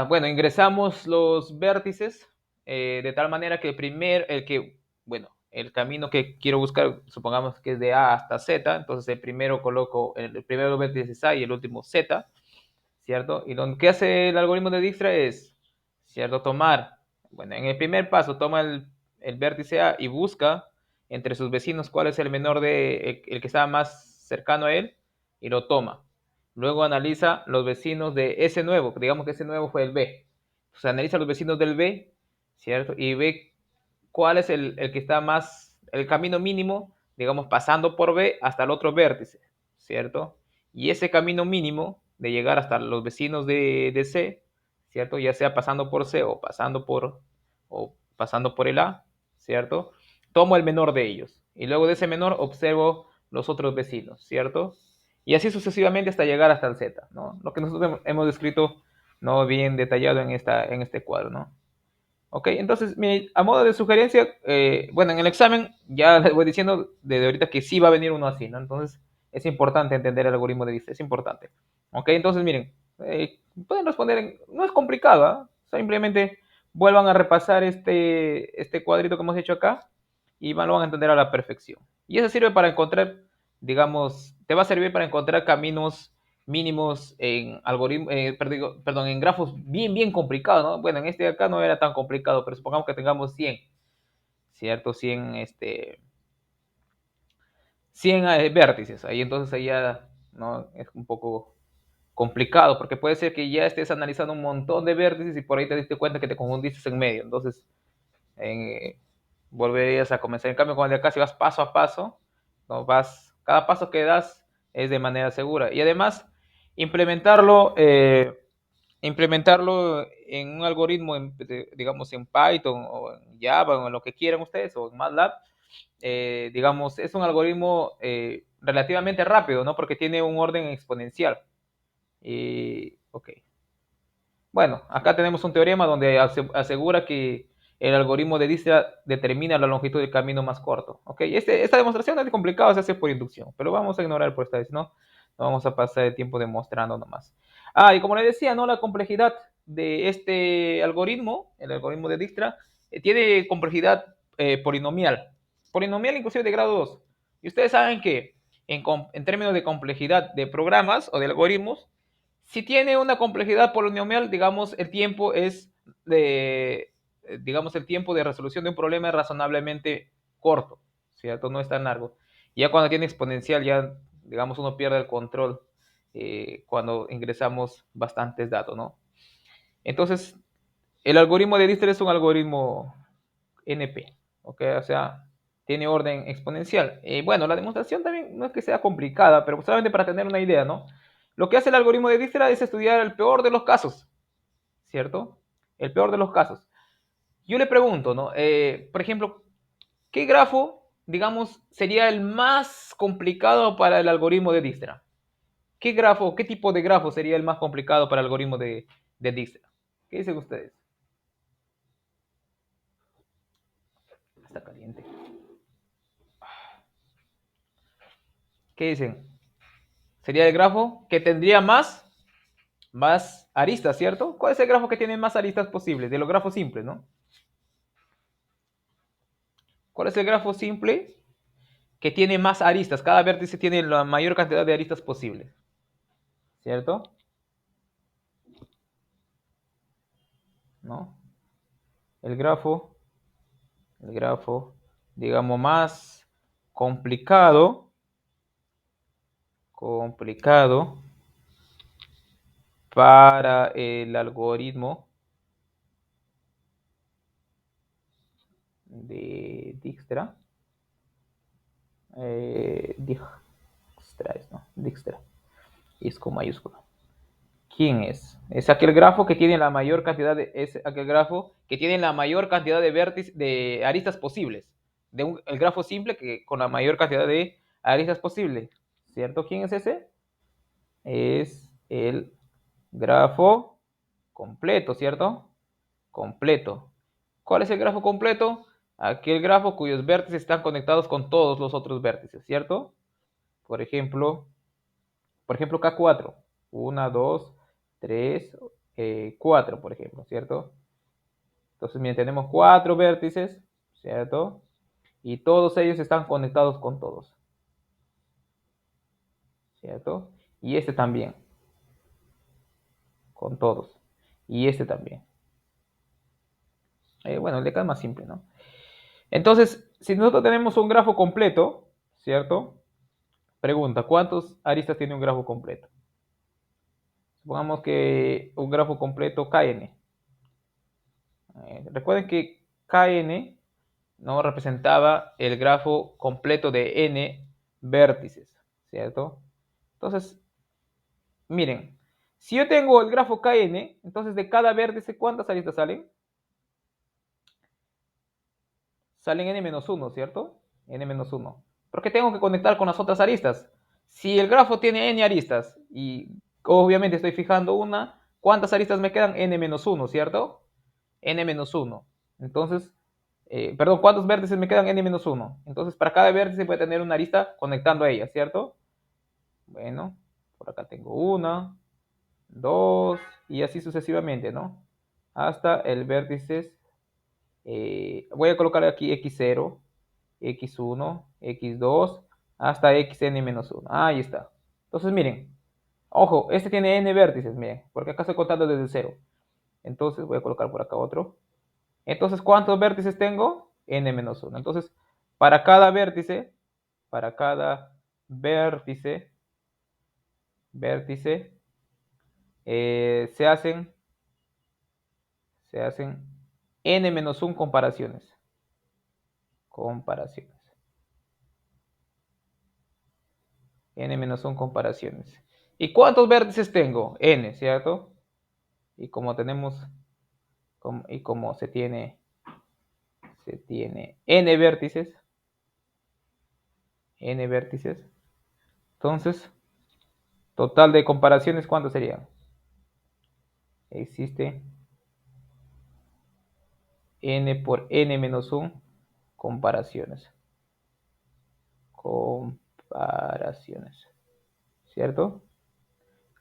Bueno, ingresamos los vértices de tal manera que el camino que quiero buscar, supongamos que es de A hasta Z, entonces el primero coloco, el primero vértice es A y el último Z, ¿cierto? Y lo que hace el algoritmo de Dijkstra es, ¿cierto? Bueno, en el primer paso toma el vértice A y busca entre sus vecinos cuál es el menor el que está más cercano a él y lo toma. Luego analiza los vecinos de ese nuevo, digamos que ese nuevo fue el B. Entonces analiza los vecinos del B, ¿cierto? Y ve cuál es el que está el camino mínimo, digamos, pasando por B hasta el otro vértice, ¿cierto? Y ese camino mínimo de llegar hasta los vecinos de C, ¿cierto? Ya sea pasando por C o pasando por el A, ¿cierto? Tomo el menor de ellos. Y luego de ese menor observo los otros vecinos, ¿cierto? Y así sucesivamente hasta llegar hasta el Z, ¿no? Lo que nosotros hemos descrito, ¿no? Bien detallado en este cuadro, ¿no? Ok, entonces, mire, a modo de sugerencia, bueno, en el examen ya les voy diciendo desde ahorita que sí va a venir uno así, ¿no? Entonces, es importante entender el algoritmo de vista, es importante. Ok, entonces, miren, pueden responder, no es complicado, ¿ah? Simplemente vuelvan a repasar este cuadrito que hemos hecho acá y lo van a entender a la perfección. Y eso sirve para encontrar, digamos, te va a servir para encontrar caminos mínimos en algoritmos, perdón, en grafos bien complicados, ¿no? Bueno, en este de acá no era tan complicado, pero supongamos que tengamos 100, ¿cierto? 100 vértices, ahí entonces ahí ya, ¿no? Es un poco complicado, porque puede ser que ya estés analizando un montón de vértices y por ahí te diste cuenta que te confundiste en medio, entonces eh, volverías a comenzar. En cambio, con el de acá, si vas paso a paso, ¿no? Cada paso que das es de manera segura. Y además, implementarlo, eh, implementarlo en un algoritmo, digamos, en Python o en Java o en lo que quieran ustedes, o en MATLAB, digamos, es un algoritmo relativamente rápido, ¿no? Porque tiene un orden exponencial. Ok. Bueno, acá tenemos un teorema donde asegura que el algoritmo de Dijkstra determina la longitud del camino más corto. ¿Ok? Esta demostración no es complicada, se hace por inducción, pero vamos a ignorar por esta vez, ¿no? No vamos a pasar el tiempo demostrando nomás. Y como les decía, ¿no? La complejidad de este algoritmo, el algoritmo de Dijkstra, tiene complejidad polinomial. Polinomial inclusive de grado 2. Y ustedes saben que en términos de complejidad de programas o de algoritmos, si tiene una complejidad polinomial, digamos, digamos, el tiempo de resolución de un problema es razonablemente corto, ¿cierto? No es tan largo. Ya cuando tiene exponencial, ya, digamos, uno pierde el control cuando ingresamos bastantes datos, ¿no? Entonces, el algoritmo de Dijkstra es un algoritmo NP, ¿ok? O sea, tiene orden exponencial. Bueno, la demostración también no es que sea complicada, pero solamente para tener una idea, ¿no? Lo que hace el algoritmo de Dijkstra es estudiar el peor de los casos, ¿cierto? El peor de los casos. Yo le pregunto, ¿no? Por ejemplo, ¿qué grafo, digamos, sería el más complicado para el algoritmo de Dijkstra? ¿Qué grafo, qué tipo de grafo sería el más complicado para el algoritmo de Dijkstra? ¿Qué dicen ustedes? Está caliente. ¿Qué dicen? Sería el grafo que tendría más aristas, ¿cierto? ¿Cuál es el grafo que tiene más aristas posibles? De los grafos simples, ¿no? ¿Cuál es el grafo simple que tiene más aristas? Cada vértice tiene la mayor cantidad de aristas posibles, ¿cierto? ¿No? El grafo, el grafo, digamos, más complicado para el algoritmo de Dijkstra. Dijkstra es, ¿no? Dijkstra. Y es con mayúscula. ¿Quién es? Es aquel grafo que tiene la mayor cantidad es aquel grafo que tiene la mayor cantidad de vértices, de aristas posibles. El grafo simple que con la mayor cantidad de aristas posibles. ¿Cierto? ¿Quién es ese? Es el grafo completo, ¿cierto? Completo. ¿Cuál es el grafo completo? Aquel grafo cuyos vértices están conectados con todos los otros vértices, ¿cierto? Por ejemplo, K4. 1, 2, 3, 4, por ejemplo, ¿cierto? Entonces, miren, tenemos 4 vértices, ¿cierto? Y todos ellos están conectados con todos, ¿cierto? Y este también, con todos. Y este también. Bueno, el de acá es más simple, ¿no? Entonces, si nosotros tenemos un grafo completo, ¿cierto? Pregunta, ¿cuántos aristas tiene un grafo completo? Supongamos que un grafo completo Kn. Recuerden que Kn no representaba el grafo completo de n vértices, ¿cierto? Entonces, miren, si yo tengo el grafo Kn, entonces de cada vértice, ¿cuántas aristas salen? Salen n-1, ¿cierto? N-1. Porque tengo que conectar con las otras aristas. Si el grafo tiene n aristas y obviamente estoy fijando una, ¿cuántas aristas me quedan? N-1, ¿cierto? N-1. Entonces, perdón, ¿cuántos vértices me quedan? N-1. Entonces, para cada vértice voy a tener una arista conectando a ella, ¿cierto? Bueno, por acá tengo una, dos, y así sucesivamente, ¿no? Hasta el vértice, voy a colocar aquí x0, x1, x2, hasta xn-1. Ahí está. Entonces, miren, ojo, este tiene n vértices, miren, porque acá estoy contando desde 0. Entonces, voy a colocar por acá otro. Entonces, ¿cuántos vértices tengo? N-1. Entonces, para cada vértice, para cada vértice, se hacen n-1 comparaciones. N-1 comparaciones. ¿Y cuántos vértices tengo? N, ¿cierto? Y como tenemos, y como se tiene n vértices, entonces, total de comparaciones, ¿cuántos serían? Existe n por n-1 comparaciones. ¿Cierto?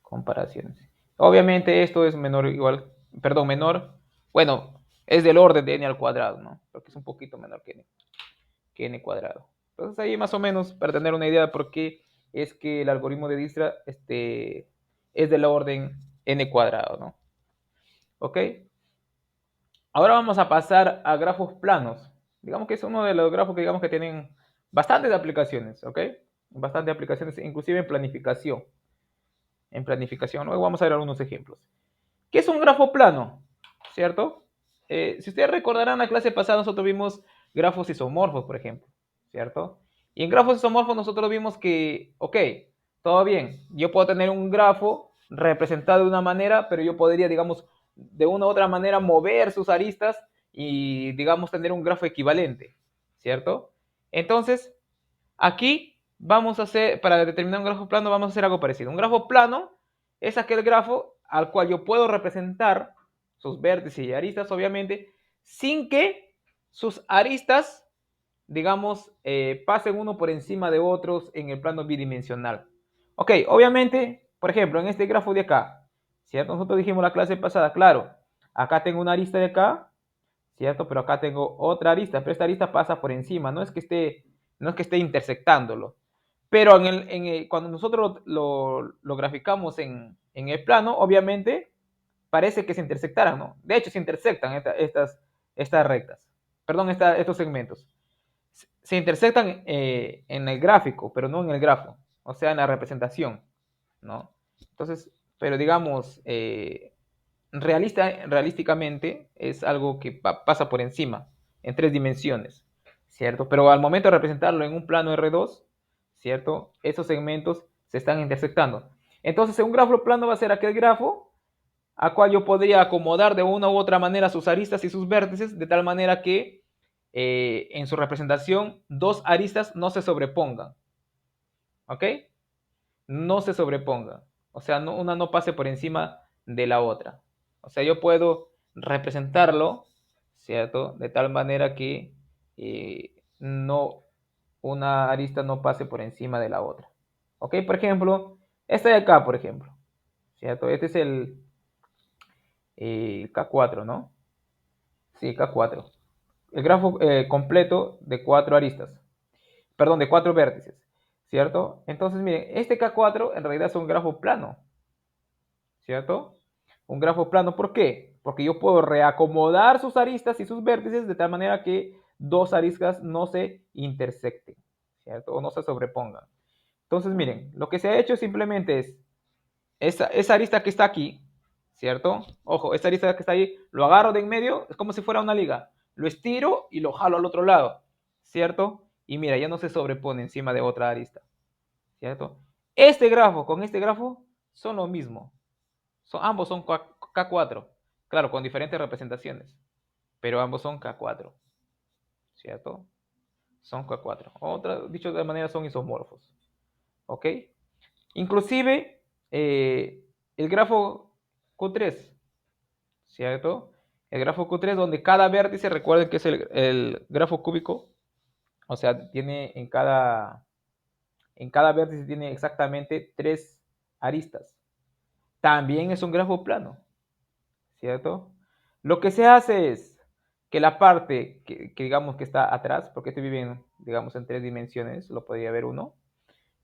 Comparaciones. Obviamente esto es menor igual, perdón, menor, bueno, es del orden de n al cuadrado, ¿no? Porque es un poquito menor que n cuadrado. Entonces ahí más o menos para tener una idea de por qué es que el algoritmo de Dijkstra es del orden n cuadrado, ¿no? ¿Ok? Ahora vamos a pasar a grafos planos. Digamos que es uno de los grafos que digamos que tienen bastantes aplicaciones, ¿ok? Bastantes aplicaciones, inclusive en planificación. Luego vamos a ver algunos ejemplos. ¿Qué es un grafo plano? ¿Cierto? Si ustedes recordarán, la clase pasada nosotros vimos grafos isomorfos, por ejemplo, ¿cierto? Y en grafos isomorfos nosotros vimos que, ok, todo bien, yo puedo tener un grafo representado de una manera, pero yo podría, digamos, de una u otra manera mover sus aristas y, digamos, tener un grafo equivalente, ¿cierto? Entonces, aquí vamos a hacer, para determinar un grafo plano, vamos a hacer algo parecido. Un grafo plano es aquel grafo al cual yo puedo representar sus vértices y aristas, obviamente, sin que sus aristas, digamos, pasen uno por encima de otros en el plano bidimensional. Ok, obviamente, por ejemplo, en este grafo de acá, ¿cierto? Nosotros dijimos la clase pasada, claro, acá tengo una arista de acá, ¿cierto? Pero acá tengo otra arista, pero esta arista pasa por encima, no es que esté intersectándolo. Pero cuando nosotros lo graficamos en el plano, obviamente parece que se intersectaran, ¿no? De hecho, se intersectan estas rectas, perdón, estos segmentos. Se intersectan en el gráfico, pero no en el grafo, o sea, en la representación, ¿no? Entonces, pero digamos, realísticamente es algo que pasa por encima, en 3 dimensiones, ¿cierto? Pero al momento de representarlo en un plano R2, ¿cierto? Esos segmentos se están intersectando. Entonces, un grafo plano va a ser aquel grafo a cual yo podría acomodar de una u otra manera sus aristas y sus vértices, de tal manera que en su representación dos aristas no se sobrepongan, ¿ok? No se sobrepongan, o sea, una no pase por encima de la otra. O sea, yo puedo representarlo, ¿cierto? De tal manera que no, una arista no pase por encima de la otra. ¿Ok? Por ejemplo, esta de acá, por ejemplo, ¿cierto? Este es K4, ¿no? Sí, K4. El grafo completo de 4 aristas. Perdón, de 4 vértices. ¿Cierto? Entonces, miren, este K4 en realidad es un grafo plano. ¿Cierto? Un grafo plano, ¿por qué? Porque yo puedo reacomodar sus aristas y sus vértices de tal manera que dos aristas no se intersecten, ¿cierto? O no se sobrepongan. Entonces, miren, lo que se ha hecho simplemente es esa arista que está aquí, ¿cierto? Ojo, esta arista que está ahí, lo agarro de en medio, es como si fuera una liga. Lo estiro y lo jalo al otro lado, ¿cierto? Y mira, ya no se sobrepone encima de otra arista, ¿cierto? Este grafo con este grafo son lo mismo. Ambos son K4, claro, con diferentes representaciones, pero ambos son K4, ¿cierto? Son K4. Dicho de manera, son isomorfos, ¿ok? Inclusive, el grafo Q3, ¿cierto? El grafo Q3 donde cada vértice, recuerden que es el grafo cúbico, o sea, tiene en cada vértice tiene exactamente 3 aristas. También es un grafo plano, ¿cierto? Lo que se hace es que la parte que digamos que está atrás, porque este vive en, digamos, en 3 dimensiones, lo podría ver uno,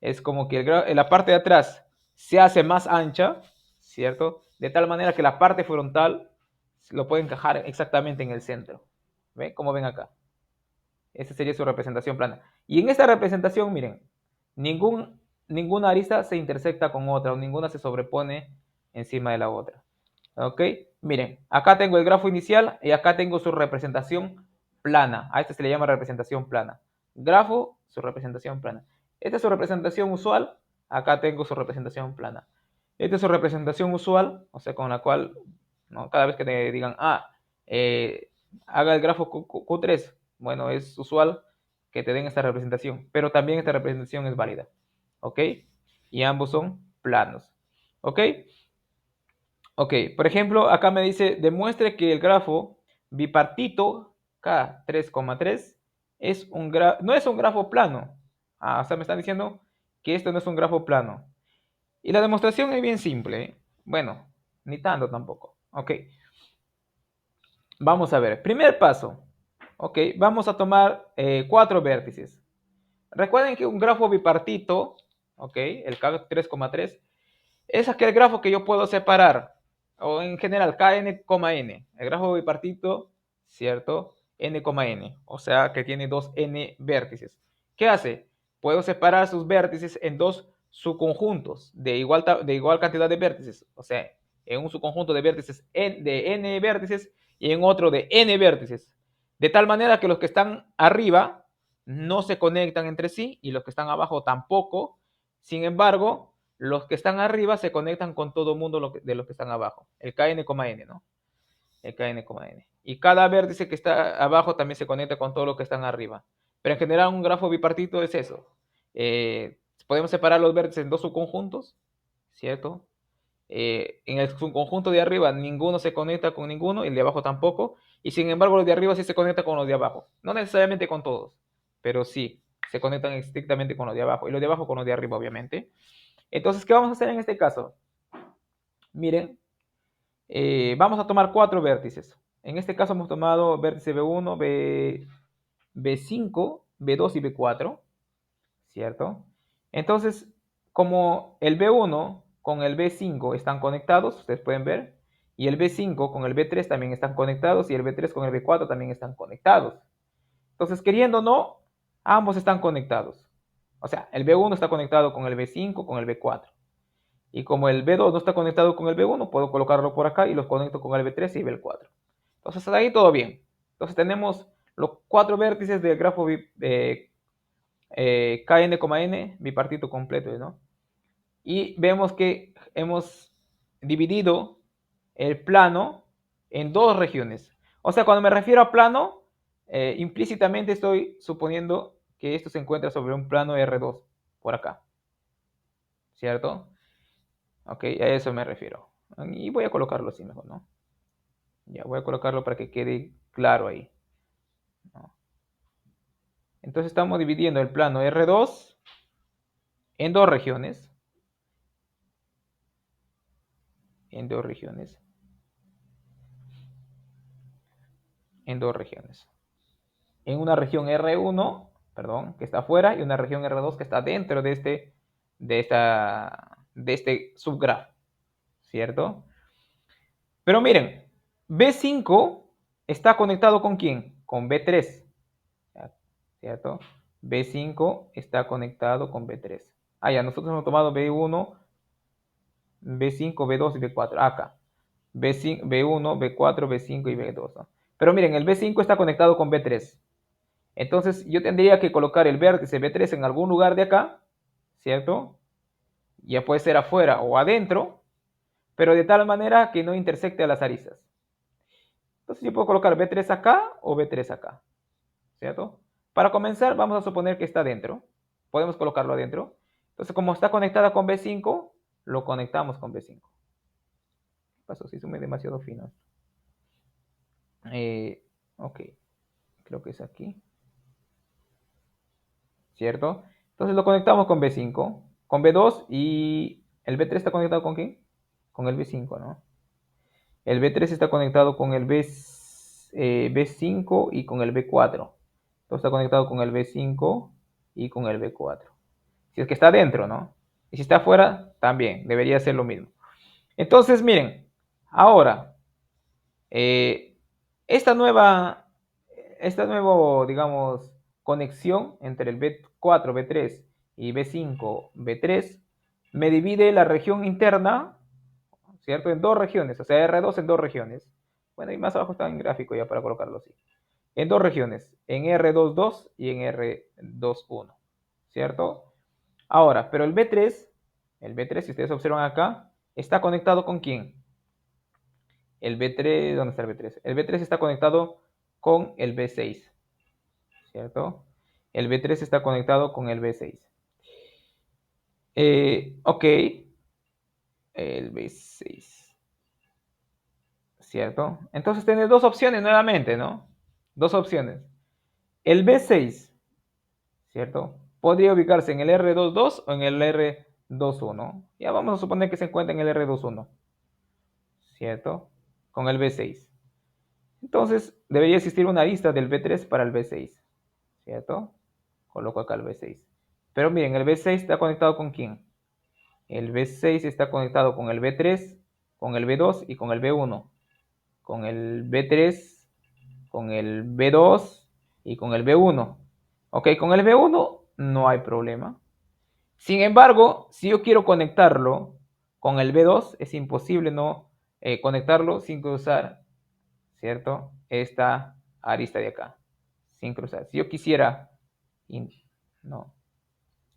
es como que la parte de atrás se hace más ancha, ¿cierto? De tal manera que la parte frontal lo puede encajar exactamente en el centro. ¿Ven? Como ven acá. Esa sería su representación plana. Y en esta representación, miren, ninguna arista se intersecta con otra o ninguna se sobrepone encima de la otra. ¿Ok? Miren, acá tengo el grafo inicial y acá tengo su representación plana. A este se le llama representación plana. Grafo, su representación plana. Esta es su representación usual. Acá tengo su representación plana. Esta es su representación usual, o sea, con la cual, ¿no? Cada vez que te digan, haga el grafo Q3, bueno, es usual que te den esta representación, pero también esta representación es válida. ¿Ok? Y ambos son planos. ¿Ok? Ok, por ejemplo, acá me dice, demuestre que el grafo bipartito K3,3 no es un grafo plano. O sea, me están diciendo que esto no es un grafo plano. Y la demostración es bien simple, ¿eh? Bueno, ni tanto tampoco. Ok, vamos a ver. Primer paso. Ok, vamos a tomar 4 vértices. Recuerden que un grafo bipartito, ok, el K3,3, es aquel grafo que yo puedo separar, o en general, Kn, el grafo bipartito, ¿cierto? N, o sea que tiene dos n vértices. ¿Qué hace? Puedo separar sus vértices en dos subconjuntos de igual cantidad de vértices, o sea, en un subconjunto de vértices de n vértices y en otro de n vértices, de tal manera que los que están arriba no se conectan entre sí y los que están abajo tampoco. Sin embargo, los que están arriba se conectan con todo el mundo de los que están abajo. El Kn, ¿no? El Kn. Y cada vértice que está abajo también se conecta con todos los que están arriba. Pero en general un grafo bipartito es eso. Podemos separar los vértices en dos subconjuntos, ¿cierto? En el subconjunto de arriba ninguno se conecta con ninguno y el de abajo tampoco. Y sin embargo los de arriba sí se conectan con los de abajo. No necesariamente con todos, pero sí se conectan estrictamente con los de abajo. Y los de abajo con los de arriba, obviamente. Entonces, ¿qué vamos a hacer en este caso? Miren, vamos a tomar 4 vértices. En este caso hemos tomado vértice B1, B5, B2 y B4, ¿cierto? Entonces, como el B1 con el B5 están conectados, ustedes pueden ver, y el B5 con el B3 también están conectados, y el B3 con el B4 también están conectados. Entonces, queriendo o no, ambos están conectados. O sea, el B1 está conectado con el B5, con el B4. Y como el B2 no está conectado con el B1, puedo colocarlo por acá y los conecto con el B3 y el B4. Entonces, hasta ahí todo bien. Entonces, tenemos los 4 vértices del grafo Kn, bipartito completo, ¿no? Y vemos que hemos dividido el plano en dos regiones. O sea, cuando me refiero a plano, implícitamente estoy suponiendo que esto se encuentra sobre un plano R2, por acá, ¿cierto? Ok, a eso me refiero. Y voy a colocarlo así mejor, ¿no? Ya voy a colocarlo para que quede claro ahí, ¿no? Entonces estamos dividiendo el plano R2 en dos regiones. En dos regiones. en dos regiones. En una región R1, perdón, que está afuera, y una región R2 que está dentro de este subgrafo, ¿cierto? Pero miren, B5 está conectado ¿con quién? Con B3, ¿cierto? B5 está conectado con B3. Ah, ya, nosotros hemos tomado B1, B5, B2 y B4. Acá. B5, B1, B4, B5 y B2, ¿no? Pero miren, el B5 está conectado con B3. Entonces yo tendría que colocar el vértice B3 en algún lugar de acá, ¿cierto? Ya puede ser afuera o adentro, pero de tal manera que no intersecte a las aristas. Entonces yo puedo colocar B3 acá o B3 acá, ¿cierto? Para comenzar vamos a suponer que está adentro. Podemos colocarlo adentro. Entonces como está conectada con B5, lo conectamos con B5. ¿Qué pasó? Si sume demasiado fino. Ok, creo que es aquí, ¿cierto? Entonces lo conectamos con B5, con B2 y el B3 está conectado ¿con quién? Con el B5, ¿no? El B3 está conectado con el B5 y con el B4. Entonces está conectado con el B5 y con el B4. Si es que está dentro, ¿no? Y si está afuera, también debería ser lo mismo. Entonces, miren, ahora, eh, esta nueva, digamos, conexión entre el B4, B3 y B5, B3, me divide la región interna, ¿cierto? En dos regiones, o sea, R2 en dos regiones. Bueno, y más abajo está en gráfico ya para colocarlo así. En dos regiones, en R22 y en R21, ¿cierto? Ahora, pero el B3, si ustedes observan acá, está conectado ¿con quién? El B3, ¿dónde está el B3? El B3 está conectado con el B6, ¿cierto? El B3 está conectado con el B6. Ok, el B6, ¿cierto? Entonces tiene dos opciones nuevamente, ¿no? Dos opciones. El B6, ¿cierto? Podría ubicarse en el R22 o en el R21. Ya vamos a suponer que se encuentra en el R21, ¿cierto? Con el B6. Entonces, debería existir una lista del B3 para el B6, ¿cierto? Coloco acá el B6. Pero miren, el B6 está conectado ¿con quién? El B6 está conectado con el B3, con el B2 y con el B1. Con el B3, con el B2 y con el B1. Ok, con el B1 no hay problema. Sin embargo, si yo quiero conectarlo con el B2, es imposible no conectarlo sin cruzar, ¿cierto? Esta arista de acá, sin cruzar. Si yo quisiera no,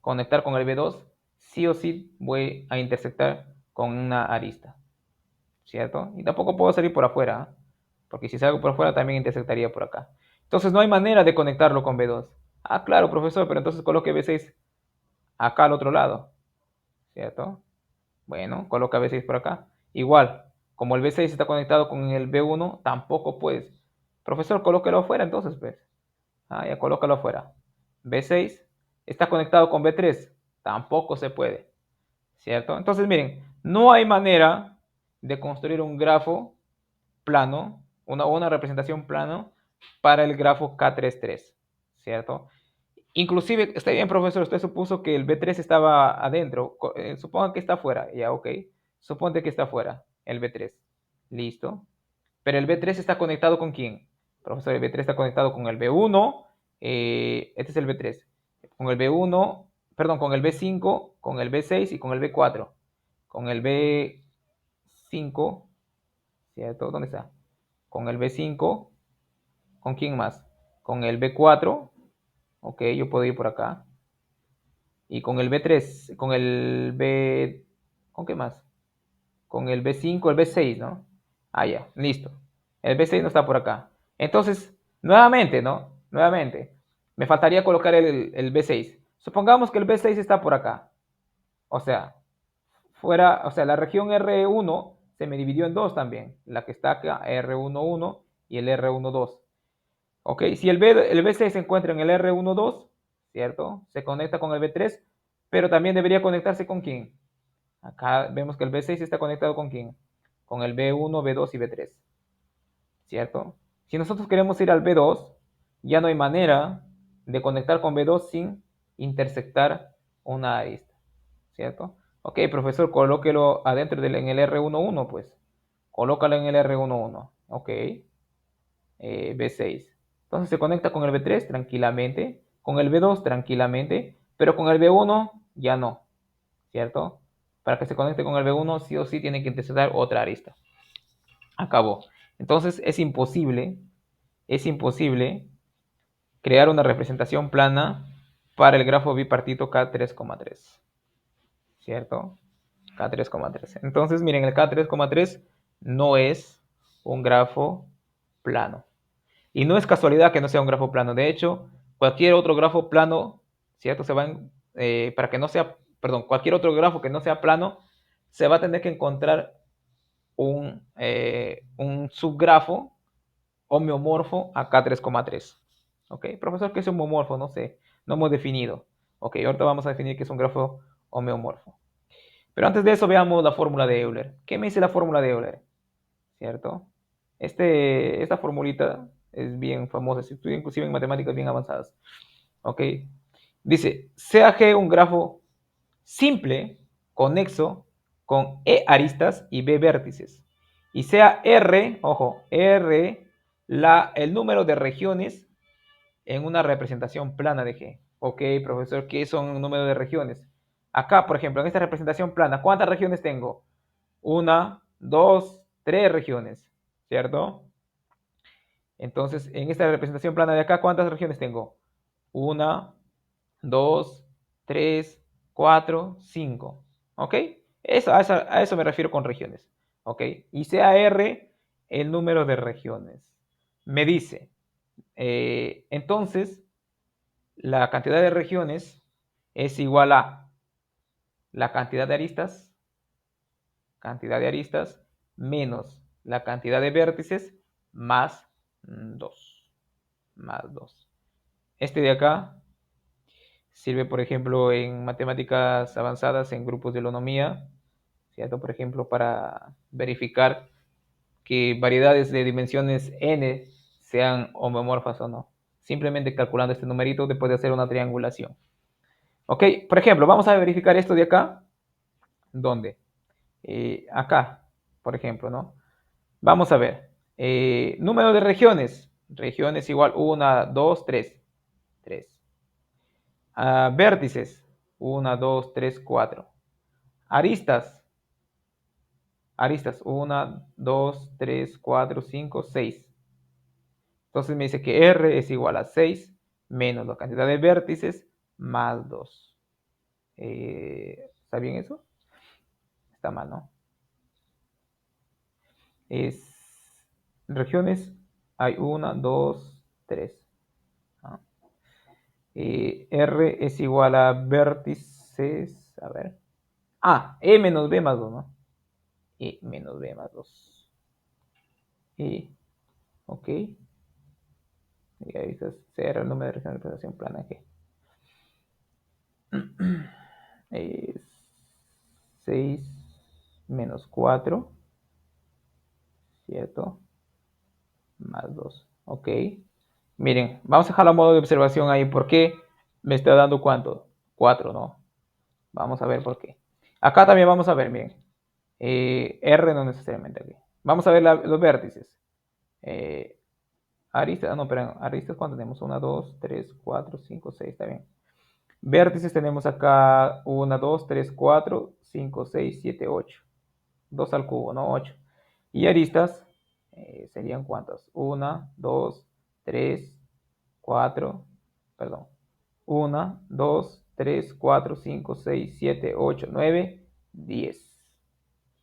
conectar con el B2, sí o sí voy a intersectar con una arista, ¿cierto? Y tampoco puedo salir por afuera, ¿eh? Porque si salgo por afuera también intersectaría por acá. Entonces no hay manera de conectarlo con B2. Ah, claro, profesor, pero entonces coloque B6 acá al otro lado, ¿cierto? Bueno, coloca B6 por acá. Igual, como el B6 está conectado con el B1, tampoco puedes. Profesor, colóquelo afuera entonces, pues. Ah, ya colócalo afuera. B6 está conectado con B3, tampoco se puede, ¿cierto? Entonces, miren, no hay manera de construir un grafo plano, una representación plano para el grafo K33, ¿cierto? Inclusive, está bien, profesor, usted supuso que el B3 estaba adentro. Suponga que está afuera. Ya, ok. Suponte que está afuera, el B3. Listo. Pero el B3 está conectado ¿con quién? Profesor, el B3 está conectado con el B1. Este es el B3. Con el B1, perdón, con el B5, con el B6 y con el B4. Con el B5, ¿cierto? ¿Dónde está? Con el B5. ¿Con quién más? Con el B4. Ok, yo puedo ir por acá. Y con el B3, con el B... ¿Con qué más? Con el B5, el B6, ¿no? Ah, ya, listo. El B6 no está por acá. Entonces, nuevamente, ¿no? Nuevamente, me faltaría colocar el B6. Supongamos que el B6 está por acá. O sea, la región R1 se me dividió en dos también. La que está acá, R11 y el R12. Ok, si el B6 se encuentra en el R12, ¿cierto? Se conecta con el B3, pero también debería conectarse ¿con quién? Acá vemos que el B6 está conectado ¿con quién? Con el B1, B2 y B3, ¿cierto? Si nosotros queremos ir al B2, ya no hay manera de conectar con B2 sin intersectar una arista, ¿cierto? Ok, profesor, colóquelo adentro en el R11, pues. Colócalo en el R11. Ok, B6. Entonces se conecta con el B3 tranquilamente, con el B2 tranquilamente, pero con el B1 ya no, ¿cierto? Para que se conecte con el B1 sí o sí tiene que intersectar otra arista. Acabó. Entonces es imposible crear una representación plana para el grafo bipartito K3,3, ¿cierto? K3,3. Entonces, miren, el K3,3 no es un grafo plano. Y no es casualidad que no sea un grafo plano. De hecho, cualquier otro grafo plano, ¿cierto? Para que no sea, perdón, cualquier otro grafo que no sea plano, se va a tener que encontrar un subgrafo homeomorfo a K3,3. ¿Ok? Profesor, ¿qué es un homomorfo? No sé, no hemos definido. Ok, ahorita vamos a definir qué es un grafo homeomorfo. Pero antes de eso veamos la fórmula de Euler. ¿Qué me dice la fórmula de Euler? ¿Cierto? Esta formulita es bien famosa, se estudia inclusive en matemáticas bien avanzadas. ¿Ok? Dice, sea G un grafo simple, conexo, con E aristas y B vértices. Y sea R, ojo, R el número de regiones en una representación plana de G. Ok, profesor, ¿qué son un número de regiones? Acá, por ejemplo, en esta representación plana, ¿cuántas regiones tengo? Una, dos, tres regiones, ¿cierto? Entonces, en esta representación plana de acá, ¿cuántas regiones tengo? Una, dos, tres, cuatro, cinco. ¿Ok? A eso me refiero con regiones. ¿Ok? Y sea R el número de regiones. Me dice, entonces, la cantidad de regiones es igual a la cantidad de aristas menos la cantidad de vértices más 2. Más 2. Este de acá sirve, por ejemplo, en matemáticas avanzadas, en grupos de holonomía, ¿cierto? Por ejemplo, para verificar que variedades de dimensiones n sean homomorfas o no. Simplemente calculando este numerito después de hacer una triangulación. Ok, por ejemplo, vamos a verificar esto de acá. ¿Dónde? Acá, por ejemplo, ¿no? Vamos a ver. Número de regiones. Regiones igual 1, 2, 3. 3. Vértices. 1, 2, 3, 4. Aristas. Aristas. 1, 2, 3, 4, 5, 6. Entonces me dice que R es igual a 6 menos la cantidad de vértices más 2. ¿Está bien eso? Está mal, ¿no? Es regiones. Hay 1, 2, 3. ¿No? R es igual a vértices. A ver. E menos B más 2, ¿no? E menos B más 2. E, ok. Y ahí está CR, el número de regiones de representación plana G. Es 6 menos 4, ¿cierto? Más 2. Ok. Miren, vamos a dejar a modo de observación ahí. ¿Por qué me está dando cuánto? 4, ¿no? Vamos a ver por qué. Acá también vamos a ver, miren. R no necesariamente aquí. Vamos a ver los vértices. Aristas, no, pero aristas, ¿cuánto tenemos? 1, 2, 3, 4, 5, 6, está bien. Vértices tenemos acá 1, 2, 3, 4, 5, 6, 7, 8. 2 al cubo, ¿no? 8. Y aristas serían ¿cuántas? 1, 2, 3, 4, perdón. 1, 2, 3, 4, 5, 6, 7, 8, 9, 10.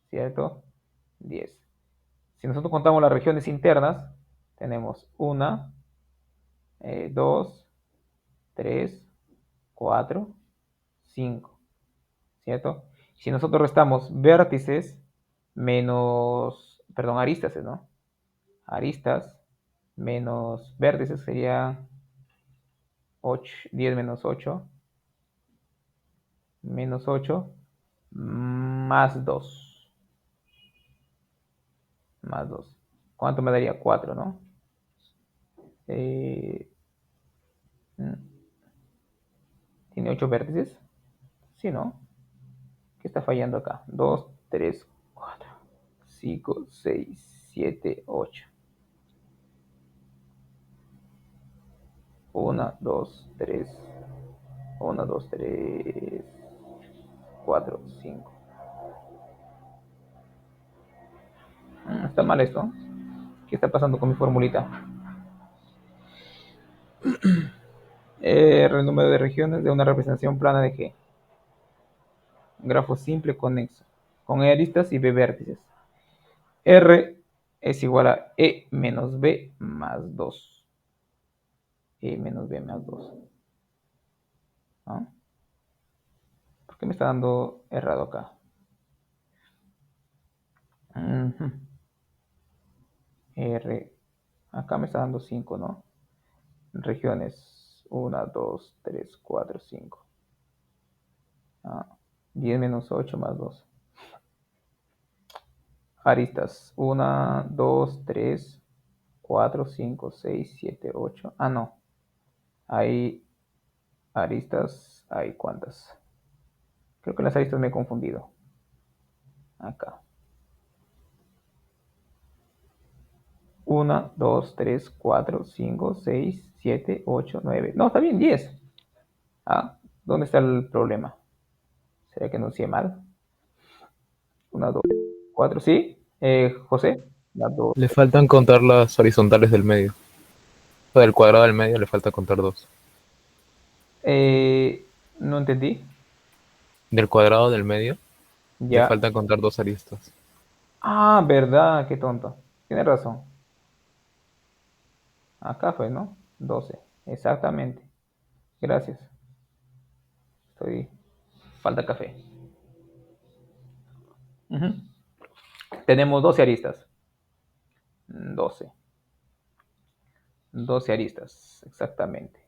¿Cierto? 10. Si nosotros contamos las regiones internas, tenemos 1, 2, 3, 4, 5. ¿Cierto? Si nosotros restamos vértices menos, perdón, aristas, ¿no? Aristas menos vértices sería 8, 10 menos 8, menos 8, más 2. Más 2. ¿Cuánto me daría? 4, ¿no? Eh, ¿Tiene 8 vértices? Sí, ¿no? ¿Qué está fallando acá? 2, 3, 4, 5, 6, 7, 8. 1, 2, 3. 1, 2, 3, 4, 5. Está mal esto. ¿Qué está pasando con mi formulita? El número de regiones de una representación plana de G. Un grafo simple conexo, con E aristas y B vértices. R es igual a E menos B más 2. E menos B más 2. ¿Ah? ¿Por qué me está dando errado acá? R. Acá me está dando 5, ¿no? Regiones 1, 2, 3, 4, 5. 10 menos 8 más 2. Aristas 1, 2, 3, 4, 5, 6, 7, 8. No. Hay aristas. ¿Hay cuántas? Creo que las aristas me he confundido. Acá. 1, 2, 3, 4, 5, 6, 7, 8, 9. No, está bien, 10. ¿Dónde está el problema? ¿Será que enuncié mal? 1, 2, 4, ¿sí? José. 1, 2. Le faltan contar las horizontales del medio. O del cuadrado del medio le falta contar dos. No entendí. Del cuadrado del medio le Ya. faltan contar dos aristas. Verdad, qué tonto. Tienes razón. Acá fue, ¿no? 12. Exactamente. Gracias. Estoy. Falta café. Ujú. Tenemos 12 aristas. 12. 12 aristas, exactamente.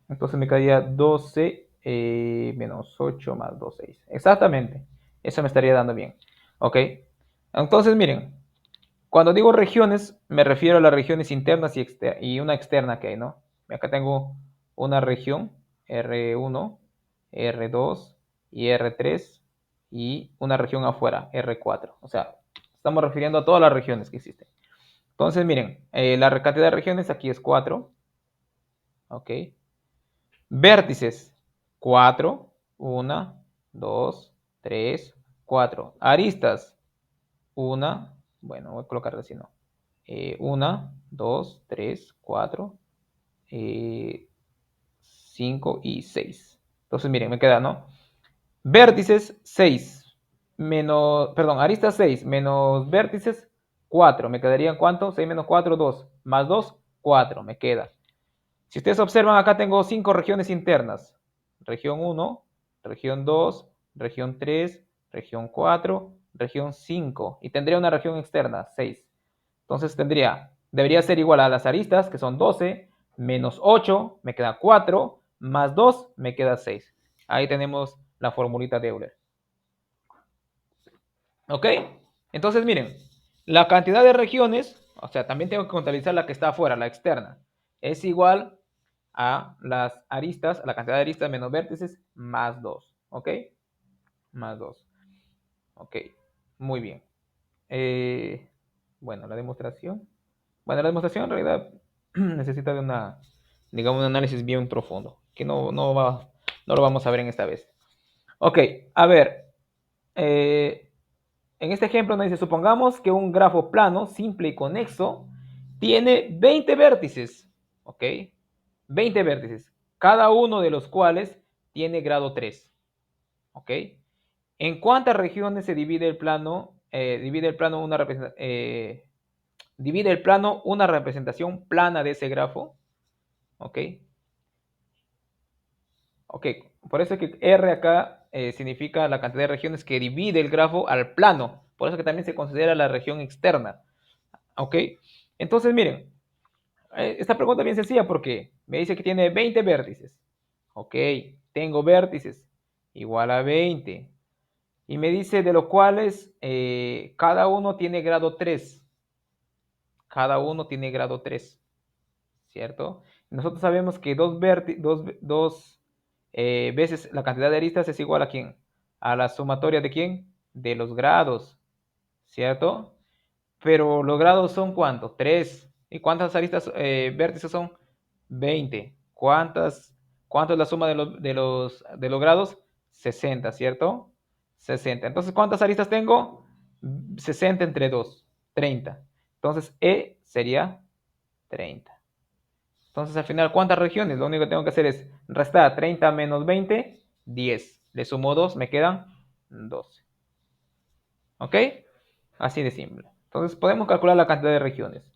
Entonces me quedaría 12 menos 8 más 2, 6. Exactamente. Eso me estaría dando bien. Ok. Entonces, miren. Cuando digo regiones, me refiero a las regiones internas y una externa que hay, ¿no? Acá tengo una región, R1, R2 y R3, y una región afuera, R4. O sea, estamos refiriendo a todas las regiones que existen. Entonces, miren, la cantidad de regiones aquí es 4. ¿Ok? Vértices, 4. 1, 2, 3, 4. Aristas, 1. Bueno, voy a colocarle así, ¿no? 1, 2, 3, 4, 5 y 6. Entonces, miren, me queda, ¿no? Vértices, 6. Menos, perdón, aristas 6 menos vértices, 4. ¿Me quedarían cuánto? 6 menos 4, 2. Más 2, 4. Me queda. Si ustedes observan, acá tengo 5 regiones internas. Región 1, región 2, región 3, región 4, región 5. Y tendría una región externa, 6. Entonces debería ser igual a las aristas, que son 12, menos 8, me queda 4, más 2, me queda 6. Ahí tenemos la formulita de Euler. ¿Ok? Entonces, miren, la cantidad de regiones, o sea, también tengo que contabilizar la que está afuera, la externa, es igual a las aristas, a la cantidad de aristas menos vértices, más 2. ¿Ok? Más 2. Ok, muy bien. Bueno, la demostración. Bueno, la demostración en realidad necesita de digamos, un análisis bien profundo, que no lo vamos a ver en esta vez. Ok, a ver. En este ejemplo nos dice, supongamos que un grafo plano, simple y conexo, tiene 20 vértices. ¿Ok? 20 vértices, cada uno de los cuales tiene grado 3. ¿Ok? ¿En cuántas regiones se divide el plano? Divide el plano una representación plana de ese grafo. ¿Ok? Ok, por eso es que R acá significa la cantidad de regiones que divide el grafo al plano. Por eso que también se considera la región externa. ¿Ok? Entonces, miren, esta pregunta es bien sencilla porque me dice que tiene 20 vértices. Ok, tengo vértices igual a 20. Y me dice de los cuales cada uno tiene grado 3. Cada uno tiene grado 3. ¿cierto? Nosotros sabemos que dos veces la cantidad de aristas es igual a ¿quién? A la sumatoria de ¿quién? De los grados, ¿cierto? Pero los grados son ¿cuántos? 3. ¿Y cuántas aristas vértices son? 20. ¿Cuánto es la suma de los grados? 60, ¿cierto? 60. Entonces, ¿cuántas aristas tengo? 60 entre 2, 30. Entonces, E sería 30. Entonces, al final, ¿cuántas regiones? Lo único que tengo que hacer es restar 30 menos 20, 10. Le sumo 2, me quedan 12. ¿Ok? Así de simple. Entonces, podemos calcular la cantidad de regiones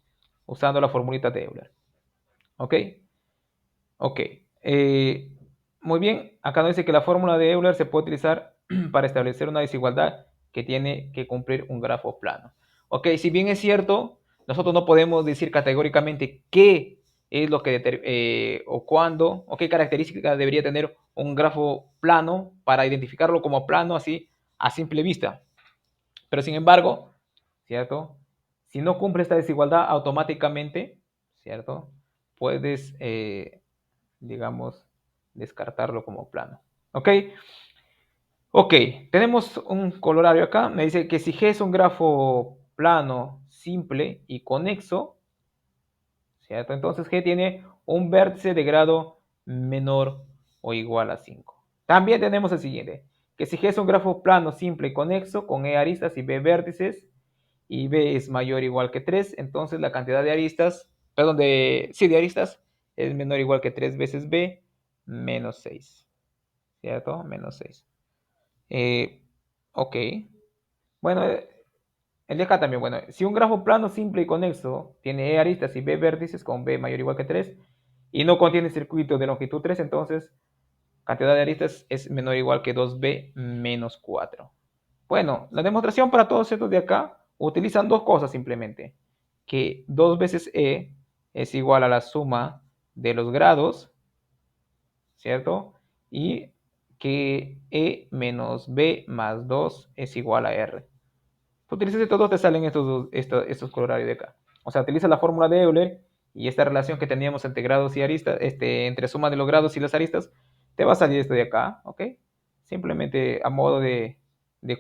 usando la formulita de Euler. ¿Ok? Ok. Muy bien. Acá nos dice que la fórmula de Euler se puede utilizar para establecer una desigualdad que tiene que cumplir un grafo plano. Ok, si bien es cierto, nosotros no podemos decir categóricamente qué es lo que o cuándo o qué características debería tener un grafo plano para identificarlo como plano así a simple vista. Pero sin embargo, ¿cierto? Si no cumple esta desigualdad automáticamente, ¿cierto? Puedes, digamos, descartarlo como plano. ¿Ok? Ok, tenemos un colorario acá. Me dice que si G es un grafo plano, simple y conexo, ¿cierto? Entonces G tiene un vértice de grado menor o igual a 5. También tenemos el siguiente, que si G es un grafo plano, simple y conexo, con E aristas y B vértices, y B es mayor o igual que 3, entonces la cantidad de aristas, perdón, de aristas es menor o igual que 3 veces B menos 6, ¿cierto? Menos 6. Ok. Bueno, el de acá también, bueno, si un grafo plano simple y conexo tiene E aristas y B vértices con B mayor o igual que 3 y no contiene circuito de longitud 3, entonces cantidad de aristas es menor o igual que 2B menos 4. Bueno, la demostración para todos estos de acá utilizan dos cosas simplemente. Que 2 veces E es igual a la suma de los grados, ¿cierto? Y que E menos B más 2 es igual a R. Tú utilizas estos dos, te salen estos colorarios de acá. O sea, utiliza la fórmula de Euler y esta relación que teníamos entre grados y aristas, entre suma de los grados y las aristas, te va a salir esto de acá, ¿ok? Simplemente a modo de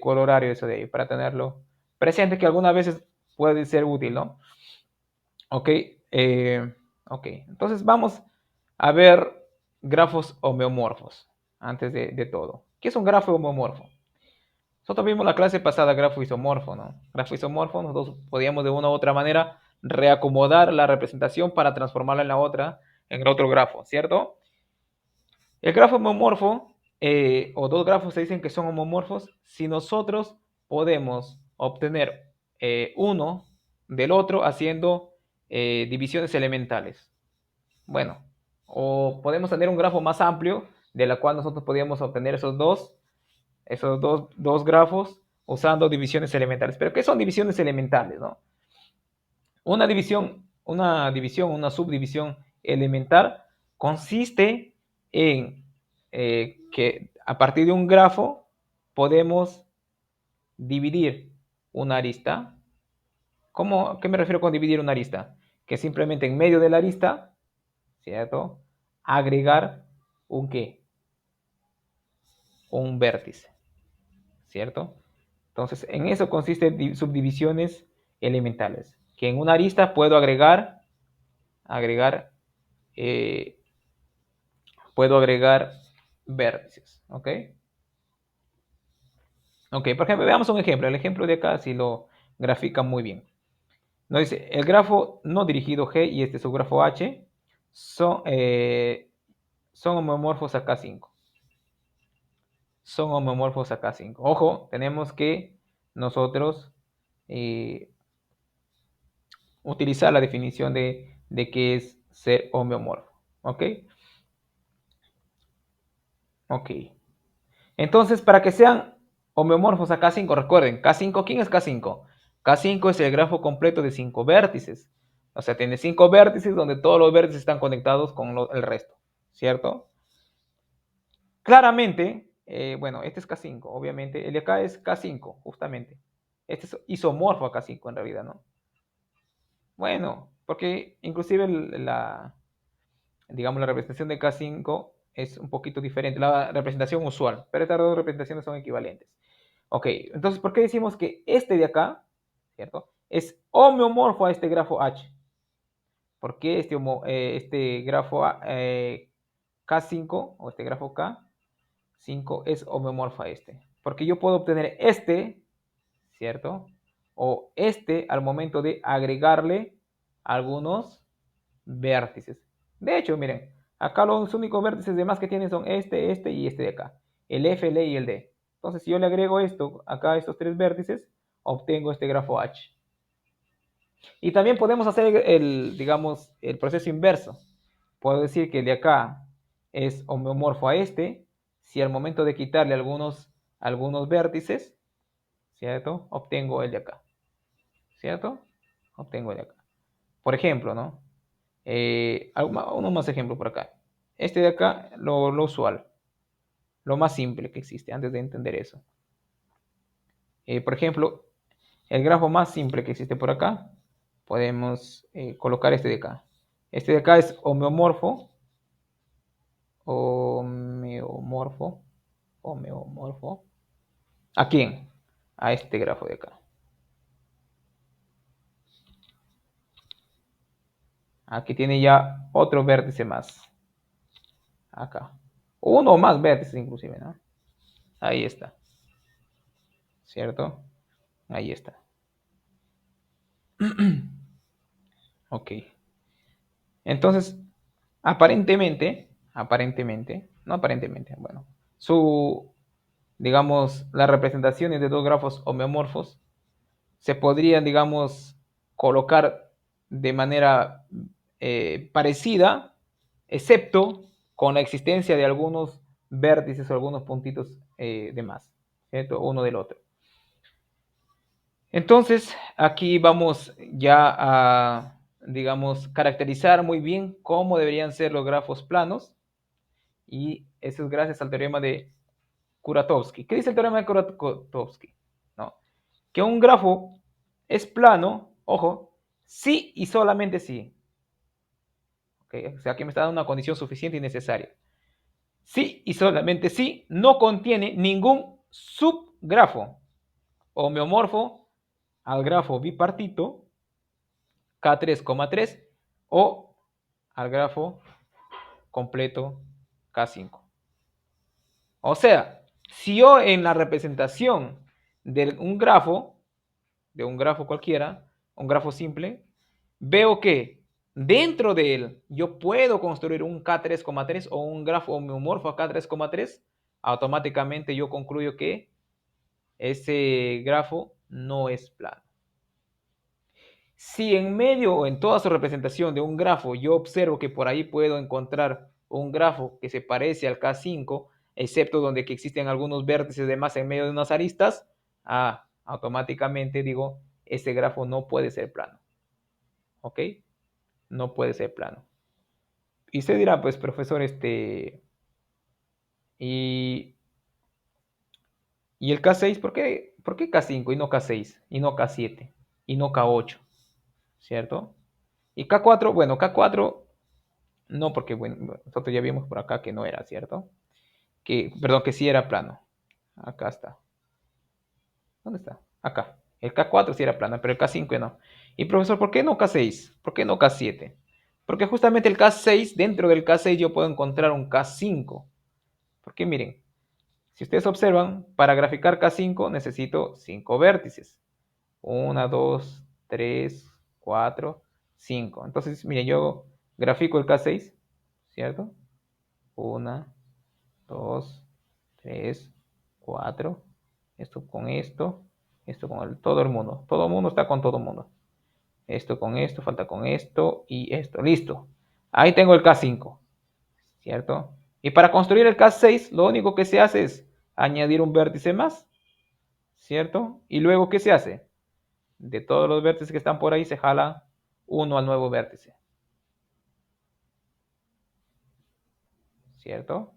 colorario eso de ahí, para tenerlo presente, que algunas veces puede ser útil, ¿no? Ok, ok. Entonces vamos a ver grafos homeomorfos, antes de todo. ¿Qué es un grafo homomorfo? Nosotros vimos la clase pasada grafo isomorfo, ¿no? Grafo isomorfo, nosotros podíamos de una u otra manera reacomodar la representación para transformarla en el otro grafo, ¿cierto? El grafo homomorfo, o dos grafos se dicen que son homomorfos, si nosotros podemos obtener uno del otro haciendo divisiones elementales. Bueno, o podemos tener un grafo más amplio de la cual nosotros podríamos obtener esos dos grafos usando divisiones elementales. ¿Pero qué son divisiones elementales, no? Una subdivisión elemental consiste en que a partir de un grafo podemos dividir una arista. ¿Qué me refiero con dividir una arista? Que simplemente en medio de la arista, ¿cierto? Agregar un qué? Un vértice, ¿cierto? Entonces, en eso consiste subdivisiones elementales, que en una arista puedo agregar, eh, puedo agregar vértices, ¿ok? Ok, por ejemplo, veamos un ejemplo. El ejemplo de acá sí lo grafica muy bien. Nos dice, el grafo no dirigido G y este subgrafo H son homomorfos a K5. Son homomorfos a K5. Ojo, tenemos que nosotros eh, utilizar la definición de qué es ser homeomorfo. ¿Ok? Ok. Entonces, para que sean homeomorfos a K5, recuerden, K5, ¿quién es K5? K5 es el grafo completo de 5 vértices. O sea, tiene 5 vértices donde todos los vértices están conectados con el resto. ¿Cierto? Claramente, bueno, este es K5, obviamente. El de acá es K5, justamente. Este es isomorfo a K5 en realidad, ¿no? Bueno, porque inclusive digamos, la representación de K5 es un poquito diferente, la representación usual, pero estas dos representaciones son equivalentes. Ok, entonces, ¿por qué decimos que este de acá, ¿cierto? Es homeomorfo a este grafo H. ¿Por qué este grafo K5 o este grafo K5 es homeomorfo a este? Porque yo puedo obtener este, ¿cierto? O este al momento de agregarle algunos vértices. De hecho, miren, acá los únicos vértices de más que tienen son este y este de acá. El F, el E y el D. Entonces, si yo le agrego esto, acá estos tres vértices, obtengo este grafo H. Y también podemos hacer digamos, el proceso inverso. Puedo decir que el de acá es homeomorfo a este, si al momento de quitarle algunos vértices, ¿cierto? Obtengo el de acá, ¿cierto? Obtengo el de acá. Por ejemplo, ¿no? Uno más ejemplo por acá. Este de acá, lo usual, lo más simple que existe antes de entender eso. Por ejemplo, el grafo más simple que existe por acá, podemos colocar este de acá. Este de acá es homeomorfo, homeomorfo, homeomorfo. ¿A quién? A este grafo de acá. Aquí tiene ya otro vértice más. Acá. Uno o más vértices inclusive, ¿no? Ahí está. ¿Cierto? Ahí está. Ok. Entonces, no aparentemente, bueno, digamos, las representaciones de dos grafos homeomorfos se podrían, digamos, colocar de manera parecida, excepto con la existencia de algunos vértices o algunos puntitos de más, ¿cierto? Uno del otro. Entonces, aquí vamos ya a, digamos, caracterizar muy bien cómo deberían ser los grafos planos, y eso es gracias al teorema de Kuratowski. ¿Qué dice el teorema de Kuratowski? No. Que un grafo es plano, ojo, sí y solamente sí. ¿Okay? O sea, aquí me está dando una condición suficiente y necesaria. Sí y solamente sí no contiene ningún subgrafo homeomorfo al grafo bipartito K3,3 o al grafo completo K5. O sea, si yo en la representación de un grafo cualquiera, un grafo simple, veo que dentro de él yo puedo construir un K3,3 o un grafo homeomorfo a K3,3, automáticamente yo concluyo que ese grafo no es plano. Si en medio o en toda su representación de un grafo yo observo que por ahí puedo encontrar un grafo que se parece al K5, excepto donde que existen algunos vértices de más en medio de unas aristas, automáticamente digo, ese grafo no puede ser plano. ¿Ok? No puede ser plano. Y usted dirá, pues, profesor, y, y el K6, ¿por qué K5 y no K6, y no K7, y no K8? ¿Cierto? Y K4, bueno, K4 no, porque bueno, nosotros ya vimos por acá que no era, ¿cierto? Perdón, que sí era plano. Acá está. ¿Dónde está? Acá. El K4 sí era plano, pero el K5 no. Y profesor, ¿por qué no K6? ¿Por qué no K7? Porque justamente el K6, dentro del K6 yo puedo encontrar un K5. Porque miren, si ustedes observan, para graficar K5 necesito 5 vértices. 1, 2, 3, 4, 5. Entonces, miren, yo grafico el K6, ¿cierto? 1, 2, 3, 4. Esto con esto con todo el mundo. Todo el mundo está con todo el mundo. Esto con esto, falta con esto y esto. Listo. Ahí tengo el K5, ¿cierto? Y para construir el K6, lo único que se hace es añadir un vértice más, ¿cierto? Y luego, ¿qué se hace? De todos los vértices que están por ahí, se jala uno al nuevo vértice, ¿cierto?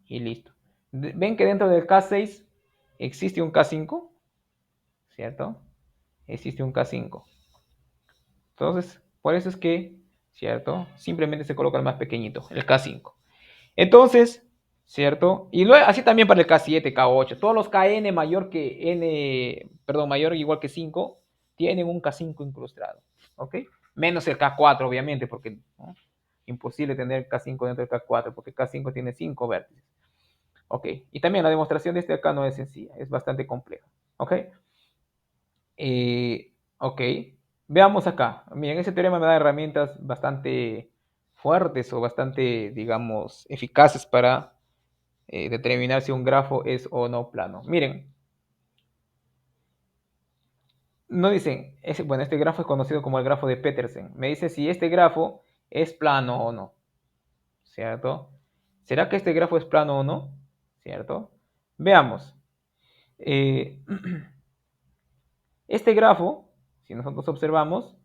Y listo. ¿Ven que dentro del K6 existe un K5? ¿Cierto? Existe un K5. Entonces, por eso es que ¿cierto? Simplemente se coloca el más pequeñito, el K5. Entonces, ¿cierto? Y luego, así también para el K7, K8. Todos los Kn mayor que n, perdón, mayor o igual que 5, tienen un K5 incrustado, ¿ok? Menos el K4, obviamente, porque ¿no? Imposible tener K5 dentro del K4, porque K5 tiene 5 vértices. Ok, y también la demostración de este acá no es sencilla, es bastante compleja. Ok, ok, veamos acá. Miren, ese teorema me da herramientas bastante fuertes o bastante, digamos, eficaces para determinar si un grafo es o no plano. Miren, no dicen, bueno, este grafo es conocido como el grafo de Petersen. Me dice si este grafo es plano o no, ¿cierto? ¿Será que este grafo es plano o no? ¿Cierto? Veamos. Eh, Este grafo, si nosotros observamos,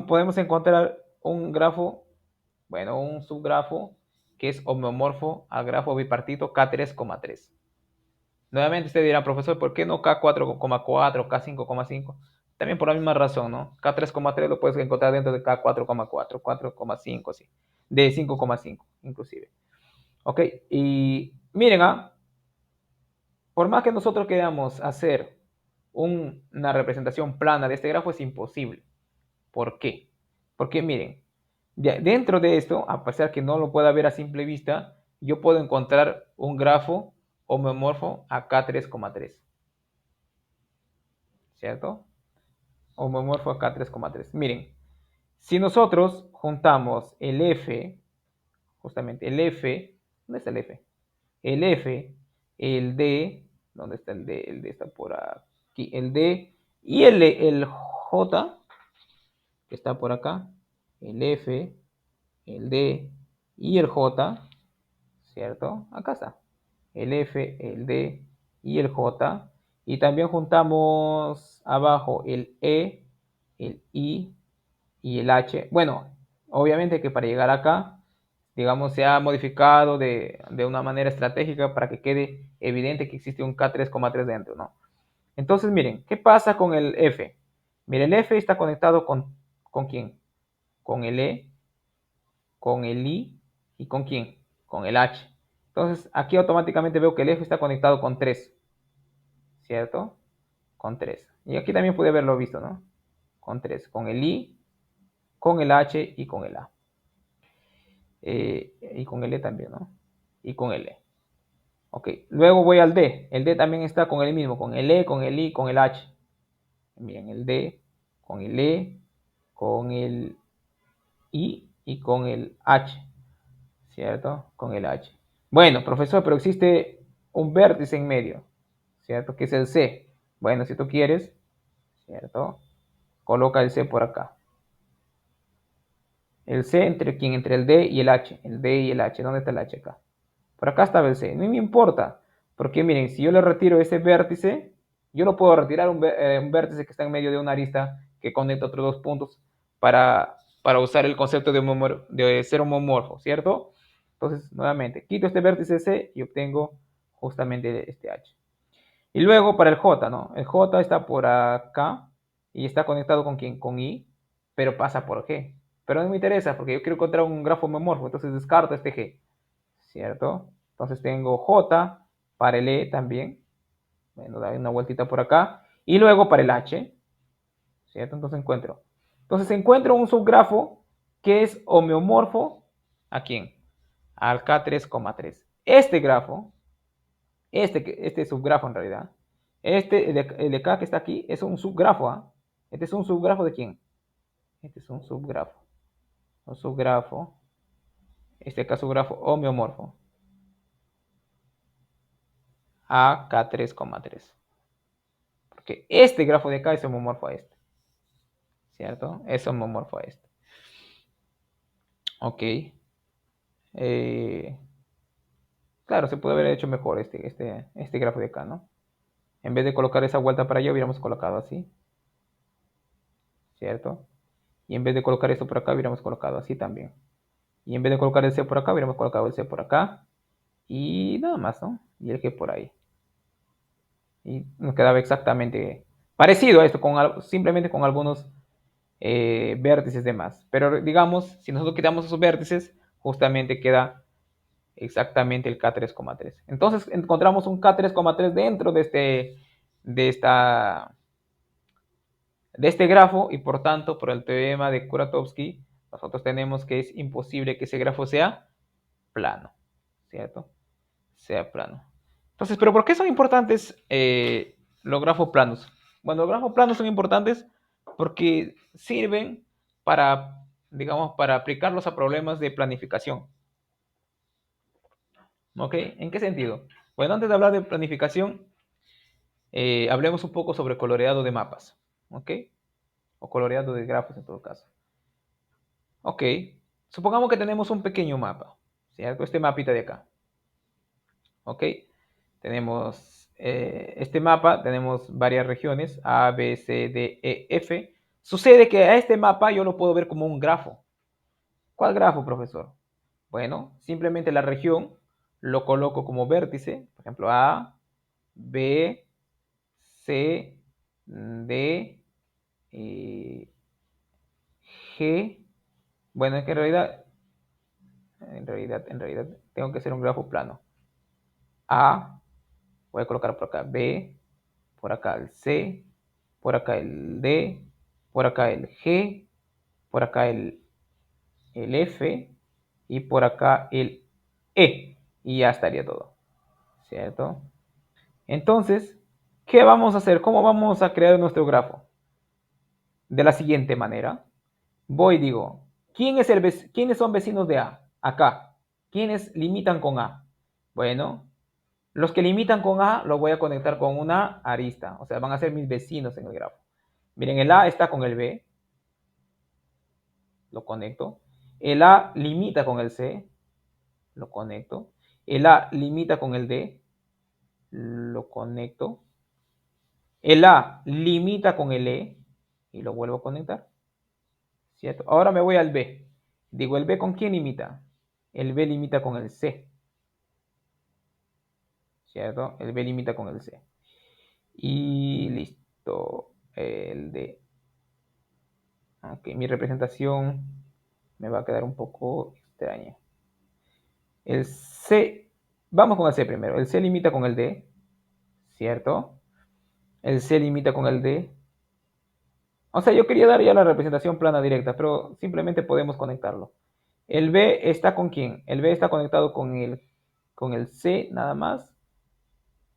podemos encontrar un grafo, bueno, un subgrafo que es homeomorfo al grafo bipartito K3,3. Nuevamente usted dirá, profesor, ¿por qué no K4,4, K5,5? También por la misma razón, ¿no? K3,3 lo puedes encontrar dentro de K4,4, 4,5, sí, de 5,5 inclusive. Ok, y miren, por más que nosotros queramos hacer una representación plana de este grafo, es imposible. ¿Por qué? Porque miren, dentro de esto, a pesar que no lo pueda ver a simple vista, yo puedo encontrar un grafo homeomorfo a K3,3, ¿cierto? Homeomorfo a K3,3. Miren, si nosotros juntamos el F, justamente el F, ¿dónde está el F? El F, el D, ¿dónde está el D? El D está por aquí, el D y el J, que está por acá, el F, el D y el J, ¿cierto? Acá está, el F, el D y el J. Y también juntamos abajo el E, el I y el H. Bueno, obviamente que para llegar acá, digamos, se ha modificado de una manera estratégica para que quede evidente que existe un K3,3 dentro, ¿no? Entonces, miren, ¿qué pasa con el F? Miren, el F está conectado ¿con quién? Con el E, con el I y ¿con quién? Con el H. Entonces, aquí automáticamente veo que el F está conectado con 3, ¿cierto? Con 3. Y aquí también pude haberlo visto, ¿no? Con 3, con el I, con el H y con el A. Y con el E también, ¿no? Y con el E. Ok, luego voy al D. El D también está con el mismo, con el E, con el I, con el H. Miren, el D, con el E, con el I y con el H, ¿cierto? Con el H. Bueno, profesor, pero existe un vértice en medio, ¿cierto? Que es el C. Bueno, si tú quieres, ¿cierto? Coloca el C por acá. El C entre quién? Entre el D y el H. El D y el H. ¿Dónde está el H acá? Por acá estaba el C. No me importa. Porque miren, si yo le retiro ese vértice, yo no puedo retirar un vértice que está en medio de una arista que conecta otros dos puntos para usar el concepto de ser homomorfo, ¿cierto? Entonces, nuevamente, quito este vértice C y obtengo justamente este H. Y luego para el J, ¿no? El J está por acá y está conectado con quién? Con I, pero pasa por G. Pero no me interesa porque yo quiero encontrar un grafo homomorfo, entonces descarto este G, ¿cierto? Entonces tengo J para el E también. Bueno, da una vueltita por acá. Y luego para el H, ¿cierto? Entonces encuentro un subgrafo que es homeomorfo ¿a quién? Al K3,3. Este grafo, este subgrafo en realidad, el de acá que está aquí, es un subgrafo, ¿ah? Este es un subgrafo de quién? Este es un subgrafo. Un subgrafo. Este acá subgrafo homeomorfo a K3,3. Porque este grafo de acá es homomorfo a este, ¿cierto? Es homomorfo a este. Ok. Claro, se puede haber hecho mejor este grafo de acá, ¿no? En vez de colocar esa vuelta para allá, hubiéramos colocado así, ¿cierto? Y en vez de colocar esto por acá, hubiéramos colocado así también. Y en vez de colocar el C por acá, hubiéramos colocado el C por acá. Y nada más, ¿no? Y el G por ahí. Y nos quedaba exactamente parecido a esto, simplemente con algunos vértices de más. Pero digamos, si nosotros quitamos esos vértices, justamente queda exactamente el K3,3. Entonces encontramos un K3,3 dentro de, esta, de este grafo y por tanto, por el teorema de Kuratowski, nosotros tenemos que es imposible que ese grafo sea plano, ¿cierto? Sea plano. Entonces, ¿pero por qué son importantes los grafos planos? Bueno, los grafos planos son importantes porque sirven para, digamos, para aplicarlos a problemas de planificación. ¿Ok? ¿En qué sentido? Bueno, antes de hablar de planificación, hablemos un poco sobre coloreado de mapas. ¿Ok? O coloreado de grafos en todo caso. Ok. Supongamos que tenemos un pequeño mapa. ¿Cierto? Este mapita de acá. ¿Ok? Tenemos este mapa, tenemos varias regiones, A, B, C, D, E, F. Sucede que a este mapa yo lo puedo ver como un grafo. ¿Cuál grafo, profesor? Bueno, simplemente la región lo coloco como vértice, por ejemplo, A, B, C, D, G. Bueno, es que en realidad, tengo que hacer un grafo plano. A, voy a colocar por acá B, por acá el C, por acá el D, por acá el G, por acá el F y por acá el E. Y ya estaría todo, ¿cierto? Entonces, ¿qué vamos a hacer? ¿Cómo vamos a crear nuestro grafo? De la siguiente manera. Voy y digo, ¿quiénes son vecinos de A? Acá. ¿Quiénes limitan con A? Bueno, los que limitan con A los voy a conectar con una arista. O sea, van a ser mis vecinos en el grafo. Miren, el A está con el B. Lo conecto. El A limita con el C. Lo conecto. El A limita con el D. Lo conecto. El A limita con el E. Y lo vuelvo a conectar. ¿Cierto? Ahora me voy al B. Digo, ¿el B con quién limita? El B limita con el C. ¿Cierto? El B limita con el C. Y listo. El D. Ok, mi representación me va a quedar un poco extraña. El C, vamos con el C primero. El C limita con el D, ¿cierto? El C limita con el D. O sea, yo quería dar ya la representación plana directa, pero simplemente podemos conectarlo. El B está con quién? El B está conectado con el C nada más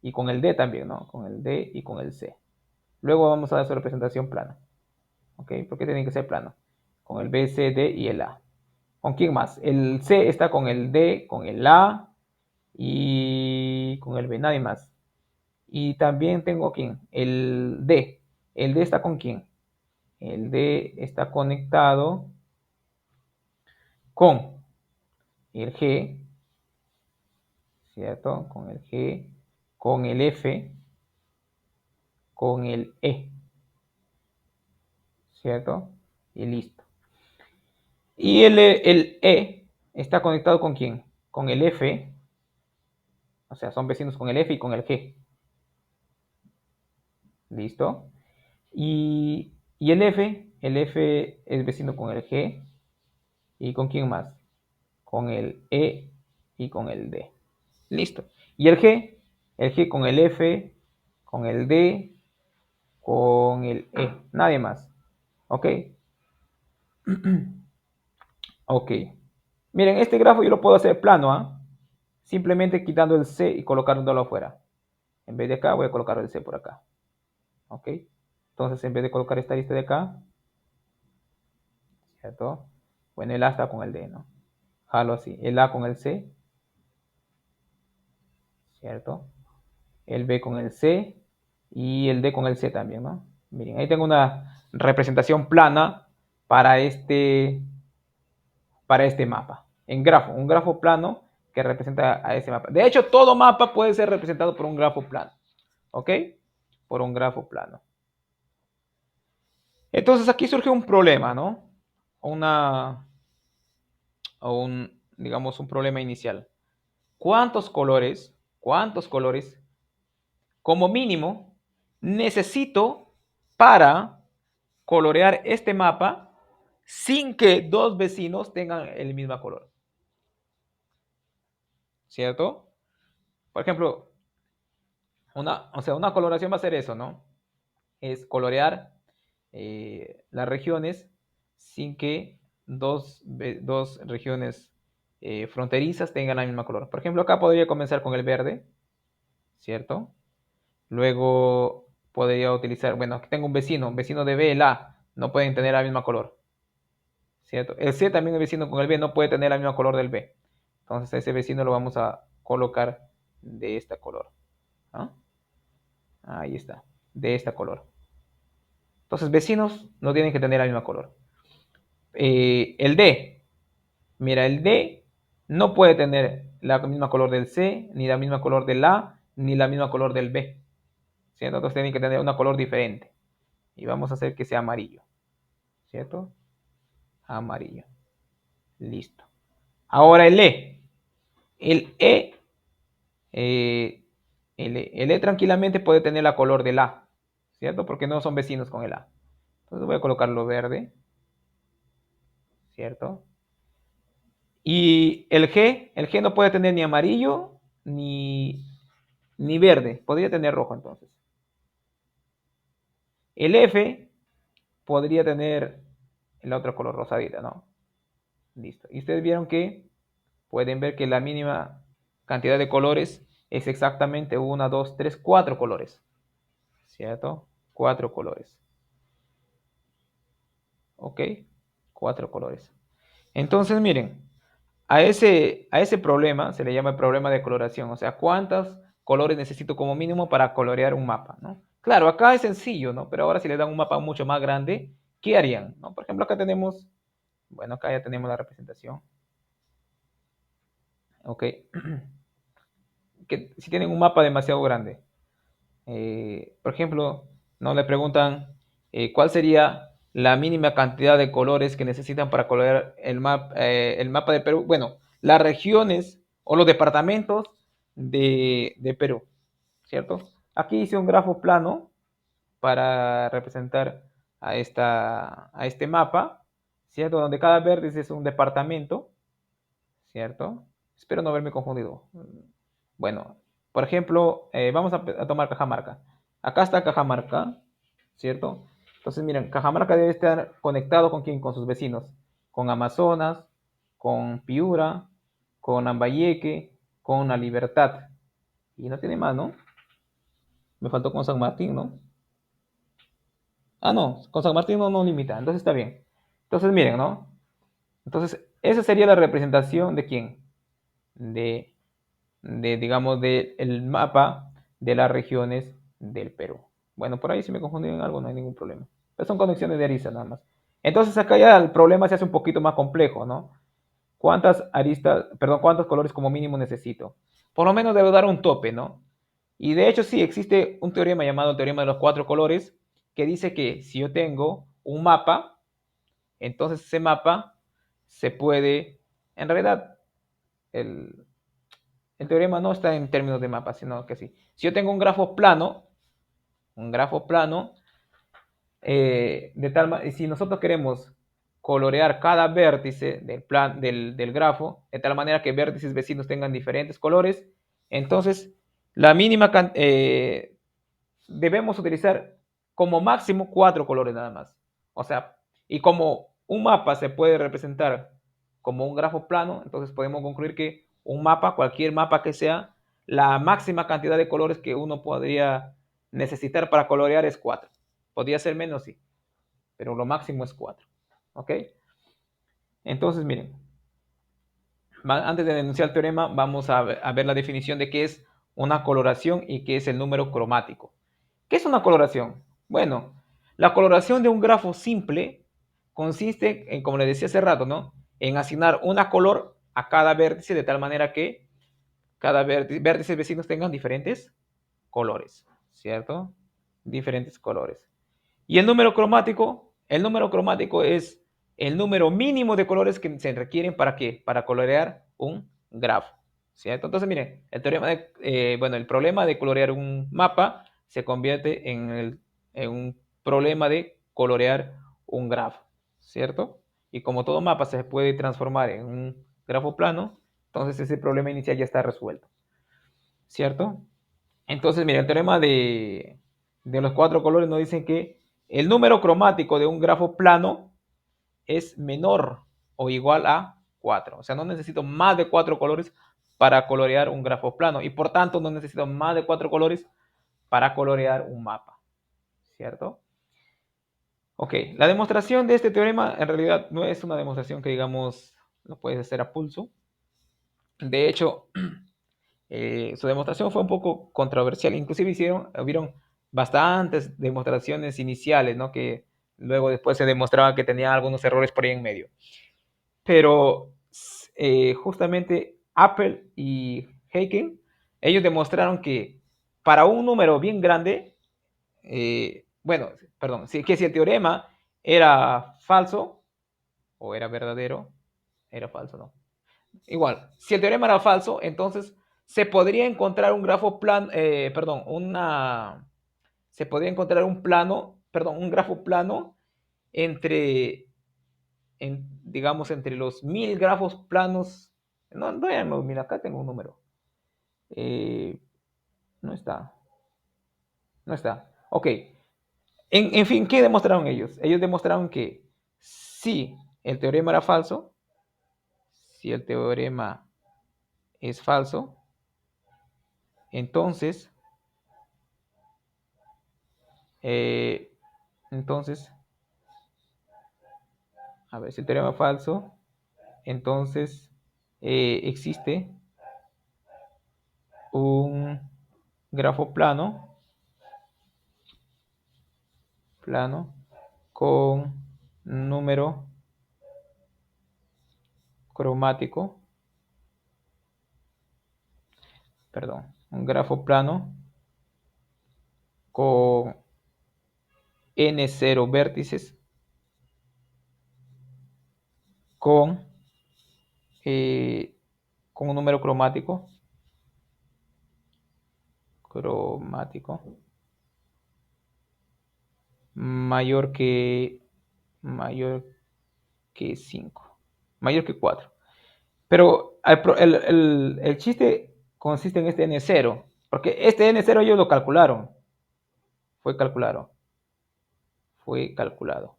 y con el D también, ¿no? Con el D y con el C. Luego vamos a dar su representación plana. ¿Ok? Porque tiene que ser plano. Con el B, C, D y el A. ¿Con quién más? El C está con el D, con el A y con el B, nadie más. Y también tengo quién? El D. ¿El D está con quién? El D está conectado con el G, ¿cierto? Con el G, con el F, con el E, ¿cierto? Y listo. Y el E está conectado con quién? Con el F, o sea, son vecinos con el F y con el G. ¿Listo? Y el F es vecino con el G. ¿Y con quién más? Con el E y con el D. Listo. Y el G con el F, con el D, con el E. Nadie más. ¿Ok? Ok. Miren, este grafo yo lo puedo hacer plano, ¿ah? Simplemente quitando el C y colocándolo afuera. En vez de acá, voy a colocar el C por acá. ¿Ok? Entonces, en vez de colocar esta lista de acá, ¿cierto? Bueno, el A está con el D, ¿no? Jalo así. El A con el C, ¿cierto? El B con el C y el D con el C también, ¿no? Miren, ahí tengo una representación plana para este mapa. En grafo, un grafo plano que representa a ese mapa. De hecho, todo mapa puede ser representado por un grafo plano. ¿Ok? Por un grafo plano. Entonces aquí surge un problema, ¿no? Digamos, un problema inicial. ¿Cuántos colores, como mínimo, necesito para colorear este mapa sin que dos vecinos tengan el mismo color. ¿Cierto? Por ejemplo, una coloración va a ser eso, ¿no? Es colorear las regiones sin que dos regiones fronterizas tengan la misma color. Por ejemplo, acá podría comenzar con el verde, ¿cierto? Luego podría utilizar, bueno, aquí tengo un vecino de B, el A, no pueden tener la misma color, ¿cierto? El C también, el vecino con el B, no puede tener la misma color del B. Entonces a ese vecino lo vamos a colocar de este color, ¿no? Ahí está, de este color. Entonces vecinos no tienen que tener la misma color. El D, mira, el D no puede tener la misma color del C, ni la misma color del A, ni la misma color del B, ¿cierto? Entonces tienen que tener una color diferente. Y vamos a hacer que sea amarillo, ¿cierto? Amarillo. Listo. Ahora el E. El E, el E tranquilamente puede tener la color del A, ¿cierto? Porque no son vecinos con el A. Entonces voy a colocarlo verde, ¿cierto? Y el G no puede tener ni amarillo ni verde. Podría tener rojo entonces. El F podría tener el otro color rosadita, ¿no? Listo. Y ustedes vieron que pueden ver que la mínima cantidad de colores es exactamente 1, 2, 3, 4 colores. ¿Cierto? 4 colores. ¿Ok? 4 colores. Entonces, miren, a ese problema se le llama el problema de coloración. O sea, ¿cuántos colores necesito como mínimo para colorear un mapa? ¿No? Claro, acá es sencillo, ¿no? Pero ahora si le dan un mapa mucho más grande, ¿qué harían? ¿No? Por ejemplo, acá tenemos, bueno, acá ya tenemos la representación. ¿Ok? Que si tienen un mapa demasiado grande, por ejemplo, no le preguntan cuál sería la mínima cantidad de colores que necesitan para colorear el mapa de Perú. Bueno, las regiones o los departamentos de Perú, ¿cierto? Aquí hice un grafo plano para representar a este mapa, ¿cierto? Donde cada vértice es un departamento, ¿cierto? Espero no haberme confundido. Bueno, por ejemplo, vamos a tomar Cajamarca. Acá está Cajamarca, ¿cierto? Entonces, miren, Cajamarca debe estar conectado con quién, con sus vecinos, con Amazonas, con Piura, con Lambayeque, con La Libertad. Y no tiene más, ¿no? Me faltó con San Martín, ¿no? Ah, no, con San Martín no limita, entonces está bien. Entonces, miren, ¿no? Entonces, esa sería la representación de quién? De digamos, del mapa de las regiones del Perú. Bueno, por ahí si me confundí en algo no hay ningún problema. Pero son conexiones de aristas nada más. Entonces acá ya el problema se hace un poquito más complejo, ¿no? ¿Cuántas aristas, perdón, cuántos colores como mínimo necesito? Por lo menos debo dar un tope, ¿no? Y de hecho sí, existe un teorema llamado el teorema de los cuatro colores que dice que si yo tengo un mapa, entonces ese mapa se puede, en realidad, el, el teorema no está en términos de mapa, sino que sí. Si yo tengo un grafo plano, si nosotros queremos colorear cada vértice del grafo, de tal manera que vértices vecinos tengan diferentes colores, entonces la mínima debemos utilizar como máximo 4 colores nada más. O sea, y como un mapa se puede representar como un grafo plano, entonces podemos concluir que un mapa, cualquier mapa que sea, la máxima cantidad de colores que uno podría necesitar para colorear es 4. Podría ser menos, sí, pero lo máximo es 4. ¿Ok? Entonces, miren, antes de denunciar el teorema, vamos a ver la definición de qué es una coloración y qué es el número cromático. ¿Qué es una coloración? Bueno, la coloración de un grafo simple consiste en, como le decía hace rato, ¿no? En asignar una color a cada vértice de tal manera que cada vértices vecinos tengan diferentes colores, ¿cierto? Diferentes colores. Y el número cromático es el número mínimo de colores que se requieren para qué? Para colorear un grafo, ¿cierto? Entonces, miren, el problema de colorear un mapa se convierte en un problema de colorear un grafo, ¿cierto? Y como todo mapa se puede transformar en un grafo plano, entonces ese problema inicial ya está resuelto, ¿cierto? Entonces, mira, el teorema de los cuatro colores nos dice que el número cromático de un grafo plano es menor o igual a 4. O sea, no necesito más de 4 colores para colorear un grafo plano y por tanto no necesito más de 4 colores para colorear un mapa, ¿cierto? Ok, la demostración de este teorema en realidad no es una demostración que digamos lo puedes hacer a pulso. De hecho, su demostración fue un poco controversial, inclusive hubieron bastantes demostraciones iniciales, ¿no? Que luego después se demostraba que tenían algunos errores por ahí en medio. Pero justamente Apple y Heiken, ellos demostraron que para un número bien grande, bueno, perdón, que si el teorema era falso o era verdadero, era falso, ¿no? Igual, si el teorema era falso, entonces se podría encontrar un grafo plano, perdón, se podría encontrar un plano, perdón, un grafo plano entre digamos, entre los 1000 grafos planos, no eran los 1000, acá tengo un número. Eh, no está, no está. Ok, en fin, ¿qué demostraron ellos? Ellos demostraron que si el teorema era falso, si el teorema es falso, entonces, eh, entonces, a ver, si el teorema es falso, entonces existe un grafo plano con número cromático, perdón, un grafo plano con n0 vértices con, eh, con un número cromático mayor que mayor que 5, mayor que 4. Pero el chiste consiste en este n0, porque este n0 ellos lo calcularon, fue calculado, fue calculado.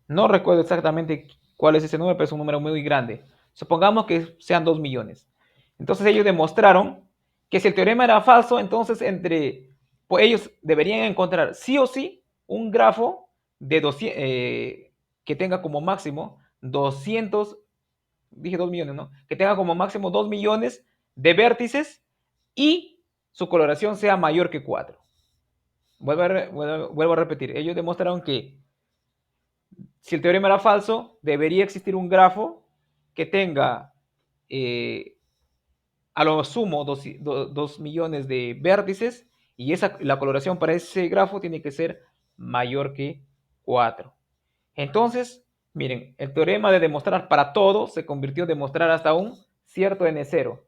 No recuerdo exactamente cuál es ese número, pero es un número muy grande. Supongamos que sean 2 millones. Entonces ellos demostraron que si el teorema era falso, entonces pues ellos deberían encontrar sí o sí un grafo de 200, que tenga como máximo 200, dije 2 millones, ¿no? Que tenga como máximo 2 millones de vértices y su coloración sea mayor que 4. Vuelvo a repetir, ellos demostraron que si el teorema era falso, debería existir un grafo que tenga eh, a lo sumo 2 millones de vértices y la coloración para ese grafo tiene que ser mayor que 4. Entonces, miren, el teorema de demostrar para todo se convirtió en demostrar hasta un cierto n0.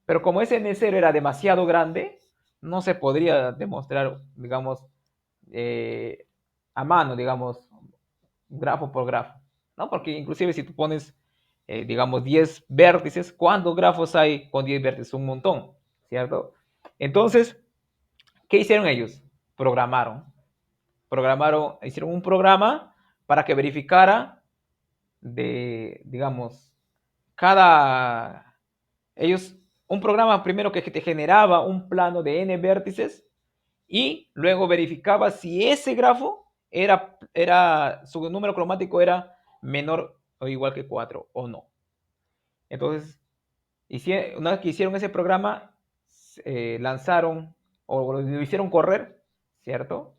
Pero como ese n0 era demasiado grande, no se podría demostrar, digamos, a mano, digamos, grafo por grafo, ¿no? Porque inclusive si tú pones, digamos, 10 vértices, ¿cuántos grafos hay con 10 vértices? Un montón, ¿cierto? Entonces, ¿qué hicieron ellos? Hicieron un programa para que verificara digamos, ellos, un programa primero que te generaba un plano de n vértices y luego verificaba si ese grafo su número cromático era menor o igual que 4 o no. Entonces, una vez que hicieron ese programa, lanzaron o lo hicieron correr, ¿cierto?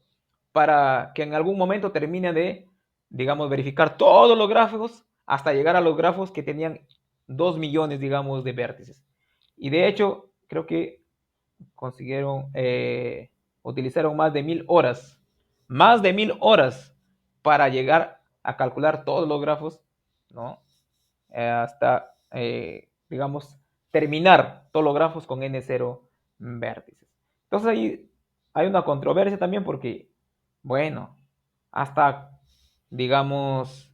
Para que en algún momento termine de, digamos, verificar todos los gráficos hasta llegar a los grafos que tenían 2 millones, digamos, de vértices. Y de hecho, creo que consiguieron, utilizaron más de 1000 horas para llegar a calcular todos los grafos, ¿no? Hasta, digamos, terminar todos los grafos con n0 vértices. Entonces ahí hay una controversia también porque, bueno, hasta, digamos,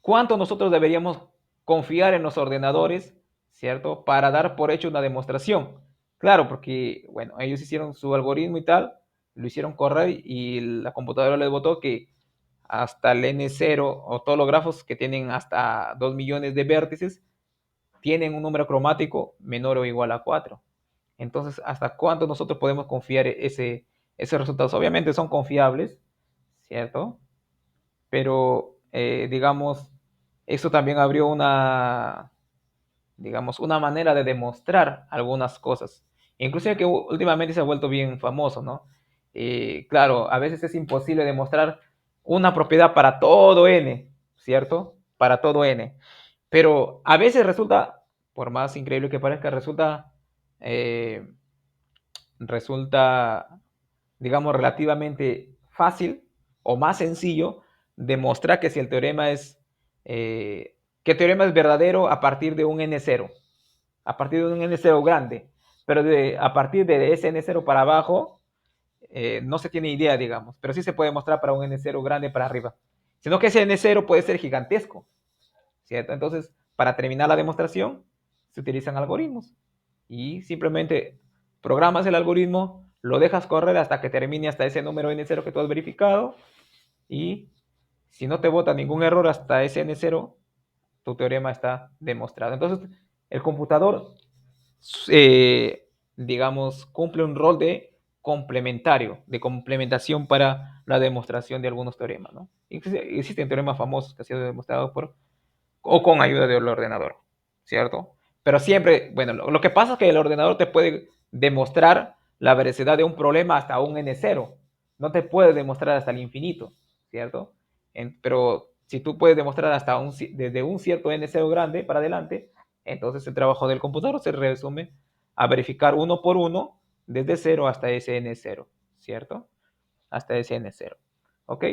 cuánto nosotros deberíamos confiar en los ordenadores, ¿cierto? Para dar por hecho una demostración. Claro, porque, bueno, ellos hicieron su algoritmo y tal, lo hicieron correr y la computadora les votó que hasta el N0 o todos los grafos que tienen hasta 2 millones de vértices tienen un número cromático menor o igual a 4. Entonces, ¿hasta cuánto nosotros podemos confiar esos resultados? Obviamente son confiables, ¿cierto? Pero, digamos, eso también abrió una, digamos, una manera de demostrar algunas cosas. Inclusive que últimamente se ha vuelto bien famoso, ¿no? Claro, a veces es imposible demostrar una propiedad para todo n, ¿cierto? Para todo n. Pero a veces resulta, por más increíble que parezca, eh, resulta, digamos, relativamente fácil o más sencillo demostrar que si el teorema es, que el teorema es verdadero a partir de un n0, a partir de un n0 grande, pero a partir de ese n0 para abajo no se tiene idea, digamos, pero sí se puede mostrar para un n0 grande para arriba, sino que ese n0 puede ser gigantesco, ¿cierto? Entonces, para terminar la demostración, se utilizan algoritmos y simplemente programas el algoritmo, lo dejas correr hasta que termine hasta ese número n0 que tú has verificado y si no te bota ningún error hasta ese n0, tu teorema está demostrado. Entonces, el computador, digamos, cumple un rol de complementario, de complementación para la demostración de algunos teoremas, ¿no? Existen teoremas famosos que han sido demostrados por o con ayuda del ordenador, ¿cierto? Pero siempre, bueno, lo que pasa es que el ordenador te puede demostrar la veracidad de un problema hasta un n0, no te puede demostrar hasta el infinito, ¿cierto? Pero si tú puedes demostrar hasta desde un cierto n0 grande para adelante, entonces el trabajo del computador se resume a verificar uno por uno desde 0 hasta ese n0, ¿cierto? Hasta ese n0, ¿ok?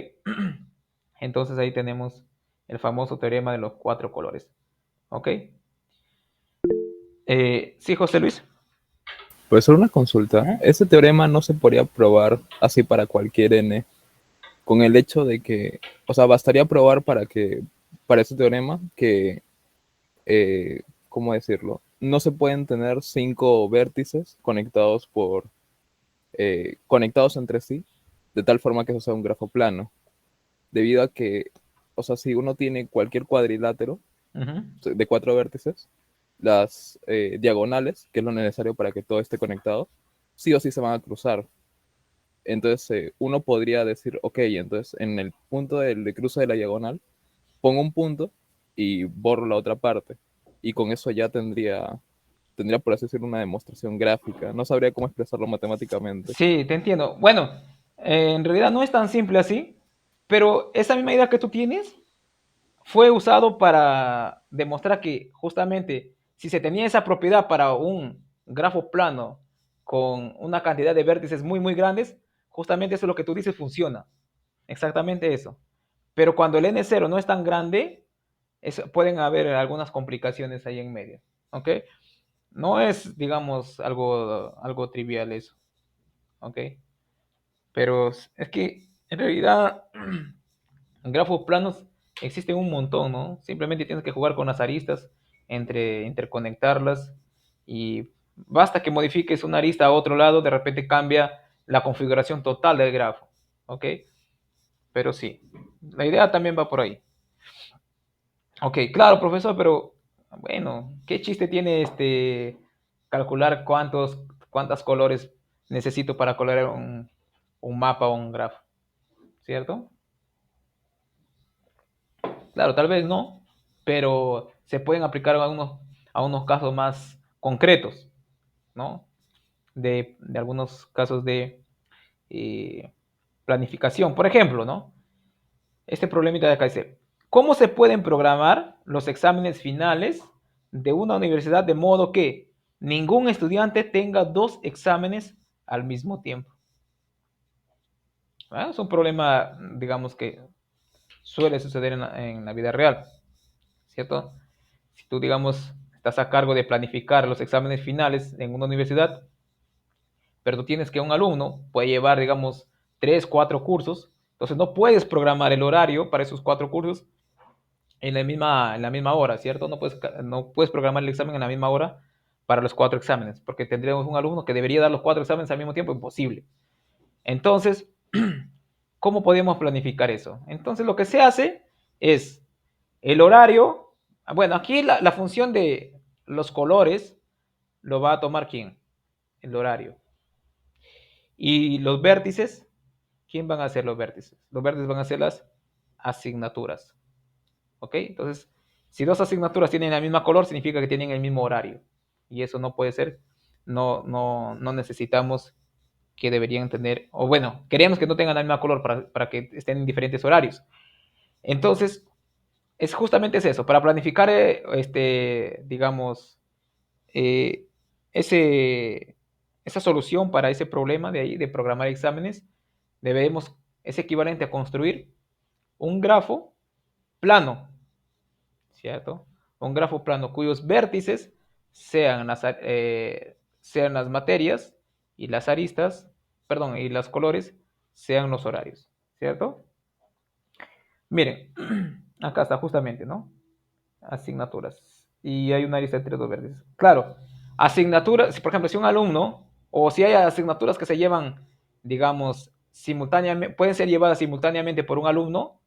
Entonces ahí tenemos el famoso teorema de los cuatro colores. ¿Ok? Sí, José Luis. Puede ser una consulta. Ujú. Ese teorema no se podría probar así para cualquier n, con el hecho de que, o sea, bastaría probar para ese teorema que, ¿cómo decirlo? No se pueden tener 5 vértices conectados entre sí, de tal forma que eso sea un grafo plano, debido a que, o sea, si uno tiene cualquier cuadrilátero Ujú. de 4 vértices, las diagonales, que es lo necesario para que todo esté conectado, sí o sí se van a cruzar. Entonces uno podría decir, ok, entonces en el punto de cruce de la diagonal, pongo un punto y borro la otra parte. Y con eso ya tendría por así decirlo una demostración gráfica. No sabría cómo expresarlo matemáticamente. Sí, te entiendo. Bueno, en realidad no es tan simple así, pero esa misma idea que tú tienes fue usado para demostrar que justamente si se tenía esa propiedad para un grafo plano con una cantidad de vértices muy, muy grandes, justamente eso es lo que tú dices funciona. Exactamente eso. Pero cuando el n0 no es tan grande, pueden haber algunas complicaciones ahí en medio. ¿Ok? No es, digamos, algo trivial eso. ¿Ok? Pero es que en realidad grafos planos existen un montón, ¿no? Simplemente tienes que jugar con las aristas, interconectarlas y basta que modifiques una arista a otro lado, de repente cambia la configuración total del grafo, ¿ok? Pero sí, la idea también va por ahí. Ok, claro, profesor, pero bueno, ¿qué chiste tiene calcular cuántas colores necesito para colorear un mapa o un grafo? ¿Cierto? Claro, tal vez no, pero se pueden aplicar a unos casos más concretos, ¿no? De algunos casos de eh, planificación. Por ejemplo, ¿no? Este problemita de acá dice, ¿cómo se pueden programar los exámenes finales de una universidad de modo que ningún estudiante tenga dos exámenes al mismo tiempo? ¿Ah? Es un problema, digamos, que suele suceder en la vida real, ¿cierto? Si tú, digamos, estás a cargo de planificar los exámenes finales en una universidad, pero tú tienes que un alumno puede llevar, digamos, 3, 4 cursos Entonces no puedes programar el horario para esos 4 cursos en la misma hora, ¿cierto? No puedes programar el examen en la misma hora para los 4 exámenes, porque tendríamos un alumno que debería dar los 4 exámenes al mismo tiempo, imposible. Entonces, ¿cómo podemos planificar eso? Entonces, lo que se hace es el horario. Bueno, aquí la función de los colores lo va a tomar ¿quién? El horario. Y los vértices, ¿quién van a ser los vértices? Los vértices van a ser las asignaturas. ¿Ok? Entonces, si dos asignaturas tienen la misma color, significa que tienen el mismo horario. Y eso no puede ser. No necesitamos que deberían tener, o bueno, queremos que no tengan la misma color para que estén en diferentes horarios. Entonces, es justamente eso, para planificar, digamos, eh, ese, esa solución para ese problema de ahí, de programar exámenes, debemos, es equivalente a construir un grafo plano, ¿cierto? Un grafo plano cuyos vértices sean las materias y las aristas, perdón, y los colores sean los horarios, ¿cierto? Miren, acá está justamente, ¿no? Asignaturas. Y hay una lista entre dos vértices. Claro, asignaturas, por ejemplo, si un alumno, o si hay asignaturas que se llevan, digamos, simultáneamente, pueden ser llevadas simultáneamente por un alumno,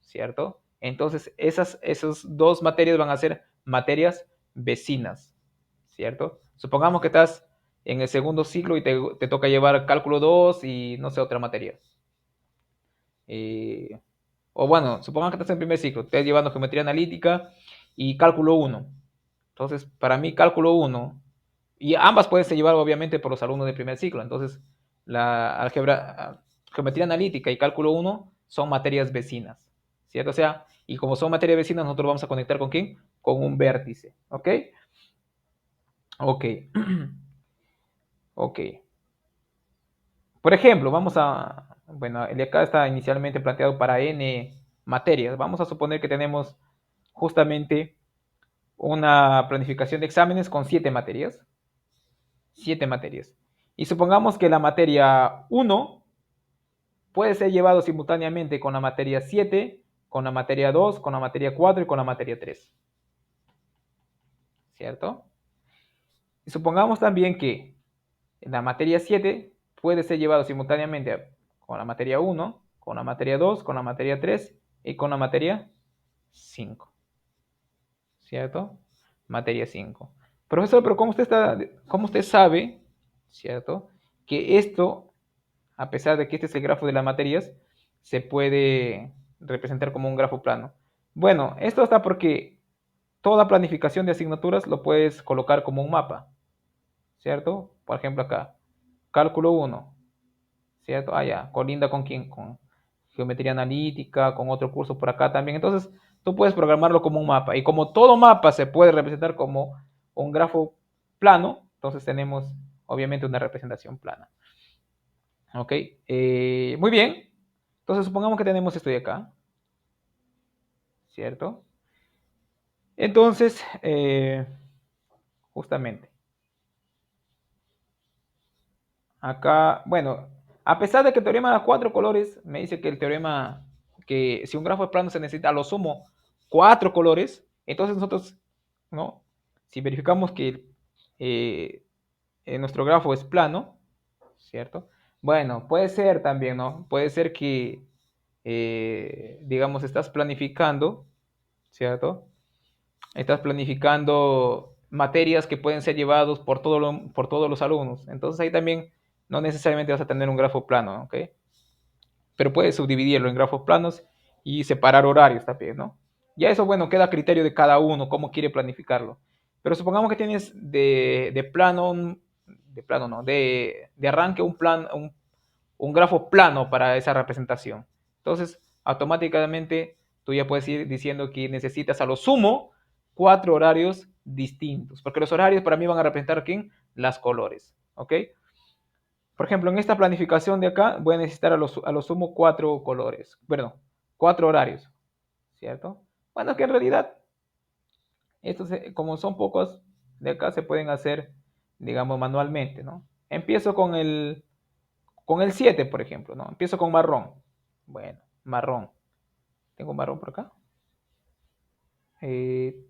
¿cierto? Entonces, esas dos materias van a ser materias vecinas, ¿cierto? Supongamos que estás en el segundo ciclo y te toca llevar cálculo 2 y no sé, otra materia. Eh, o bueno, supongamos que estás en primer ciclo, estás llevando geometría analítica y cálculo 1. Entonces, para mí, cálculo 1, y ambas pueden ser llevadas obviamente por los alumnos de primer ciclo. Entonces, la álgebra, geometría analítica y cálculo 1 son materias vecinas, ¿cierto? O sea, y como son materias vecinas, nosotros vamos a conectar con ¿quién? Con un vértice, ¿ok? Ok, ok. Por ejemplo, bueno, el de acá está inicialmente planteado para n materias. Vamos a suponer que tenemos justamente una planificación de exámenes con 7 materias. 7 materias. Y supongamos que la materia 1 puede ser llevado simultáneamente con la materia 7, con la materia 2, con la materia 4 y con la materia 3. ¿Cierto? Y supongamos también que la materia 7 puede ser llevado simultáneamente con la materia 1, con la materia 2, con la materia 3 y con la materia 5. ¿Cierto? Materia 5. Profesor, pero cómo usted sabe, ¿cierto? Que esto, a pesar de que este es el grafo de las materias, se puede representar como un grafo plano. Bueno, esto está porque toda planificación de asignaturas lo puedes colocar como un mapa, ¿cierto? Por ejemplo acá, cálculo 1, ¿cierto? Ah, ya, colinda con quién, con geometría analítica, con otro curso por acá también. Entonces, tú puedes programarlo como un mapa. Y como todo mapa se puede representar como un grafo plano, entonces tenemos obviamente una representación plana. ¿Ok? Muy bien. Entonces, supongamos que tenemos esto de acá, ¿cierto? Entonces, justamente, acá, bueno, a pesar de que el teorema da 4 colores, me dice que el teorema, que si un grafo es plano se necesita a lo sumo 4 colores, entonces nosotros, ¿no? Si verificamos que eh, nuestro grafo es plano, ¿cierto? Bueno, puede ser también, ¿no? Puede ser que, digamos, estás planificando, ¿cierto? Estás planificando materias que pueden ser llevados por todos los alumnos. Entonces ahí también no necesariamente vas a tener un grafo plano, ¿ok? Pero puedes subdividirlo en grafos planos y separar horarios también, ¿no? Ya eso, bueno, queda a criterio de cada uno, cómo quiere planificarlo. Pero supongamos que tienes de plano no, de arranque un grafo plano para esa representación. Entonces, automáticamente tú ya puedes ir diciendo que necesitas a lo sumo 4 horarios distintos, porque los horarios para mí van a representar ¿quién? Las colores, ¿ok? Por ejemplo, en esta planificación de acá voy a necesitar a lo sumo 4 colores, perdón, 4 horarios, ¿cierto? Bueno, que en realidad, estos, como son pocos, de acá se pueden hacer, digamos, manualmente, ¿no? Empiezo con el 7, por ejemplo, ¿no? Empiezo con marrón. Bueno, marrón. ¿Tengo marrón por acá? Eh,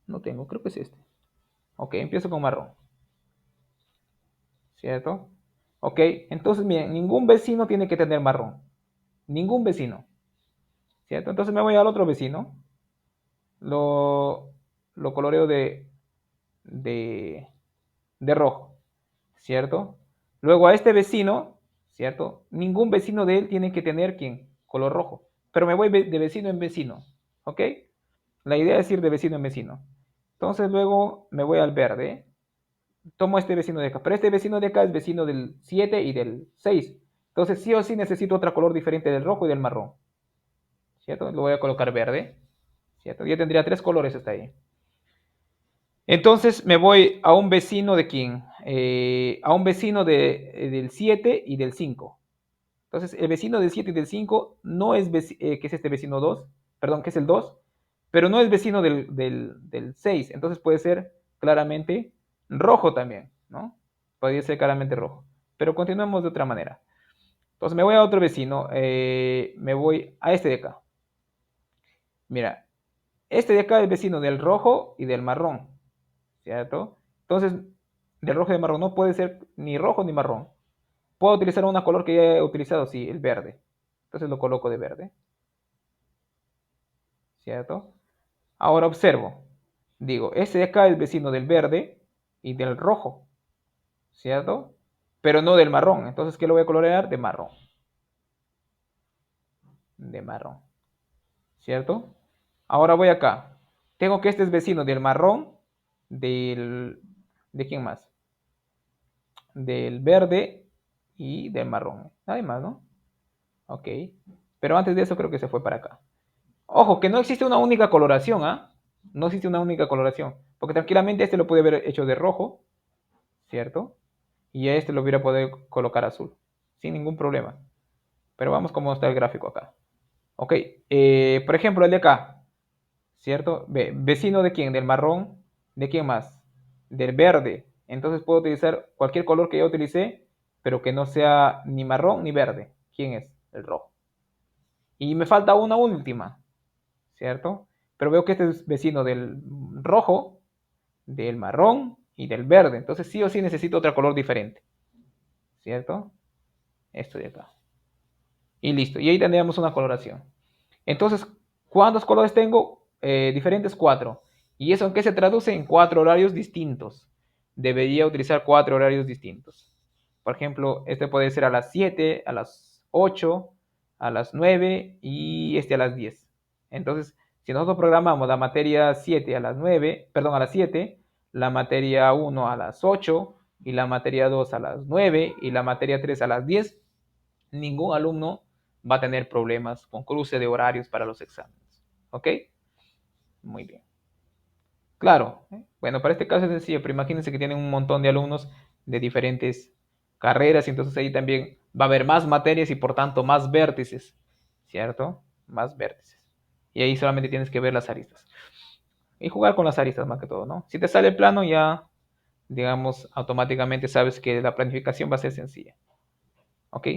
no tengo, creo que es este. Ok, empiezo con marrón, ¿cierto? Ok, entonces miren, ningún vecino tiene que tener marrón. Ningún vecino, ¿cierto? Entonces me voy al otro vecino, lo, lo coloreo de, de rojo, ¿cierto? Luego a este vecino, ¿cierto? Ningún vecino de él tiene que tener, ¿quién? Color rojo. Pero me voy de vecino en vecino, ¿ok? La idea es ir de vecino en vecino. Entonces luego me voy al verde, tomo este vecino de acá, pero este vecino de acá es vecino del 7 y del 6. Entonces sí o sí necesito otro color diferente del rojo y del marrón, ¿cierto? Lo voy a colocar verde, ¿cierto? Ya tendría tres colores hasta ahí. Entonces me voy a un vecino de quién? A un vecino del 7 y del 5. Entonces el vecino del 7 y del 5 no es, que es este vecino 2, perdón, que es el 2, pero no es vecino del 6. Entonces puede ser claramente rojo también, ¿no? Podría ser claramente rojo. Pero continuemos de otra manera. Entonces me voy a otro vecino, me voy a este de acá. Mira, este de acá es vecino del rojo y del marrón, ¿cierto? Entonces, del rojo y del marrón no puede ser ni rojo ni marrón. ¿Puedo utilizar un color que ya he utilizado? Sí, el verde. Entonces lo coloco de verde, ¿cierto? Ahora observo. Digo, este de acá es vecino del verde y del rojo, ¿cierto? Pero no del marrón. Entonces, ¿qué lo voy a colorear? De marrón. De marrón, ¿cierto? Ahora voy acá. Tengo que este es vecino del marrón, del... ¿De quién más? Del verde y del marrón. Nada más, ¿no? Ok. Pero antes de eso creo que se fue para acá. Ojo, que no existe una única coloración, ¿ah? No existe una única coloración. Porque tranquilamente este lo puede haber hecho de rojo, ¿cierto? Y a este lo hubiera podido colocar azul, sin ningún problema. Pero vamos cómo está el gráfico acá. Ok, por ejemplo, el de acá, ¿cierto? Vecino de quién? Del marrón. ¿De quién más? Del verde. Entonces puedo utilizar cualquier color que yo utilicé, pero que no sea ni marrón ni verde. ¿Quién es? El rojo. Y me falta una última, ¿cierto? Pero veo que este es vecino del rojo, del marrón y del verde. Entonces sí o sí necesito otro color diferente, ¿cierto? Esto de acá. Y listo. Y ahí tendríamos una coloración. Entonces, ¿cuántos colores tengo? Diferentes, cuatro. ¿Y eso en qué se traduce? En cuatro horarios distintos. Debería utilizar cuatro horarios distintos. Por ejemplo, este puede ser a las 7, a las 8, a las 9 y este a las 10. Entonces, si nosotros programamos la materia 7 a las 9, perdón, a las 7, la materia 1 a las 8 y la materia 2 a las 9 y la materia 3 a las 10, ningún alumno va a tener problemas con cruce de horarios para los exámenes. ¿Ok? Muy bien. Claro. Bueno, para este caso es sencillo, pero imagínense que tienen un montón de alumnos de diferentes carreras y entonces ahí también va a haber más materias y por tanto más vértices, ¿cierto? Más vértices. Y ahí solamente tienes que ver las aristas. Y jugar con las aristas más que todo, ¿no? Si te sale el plano ya, digamos, automáticamente sabes que la planificación va a ser sencilla. ¿Ok?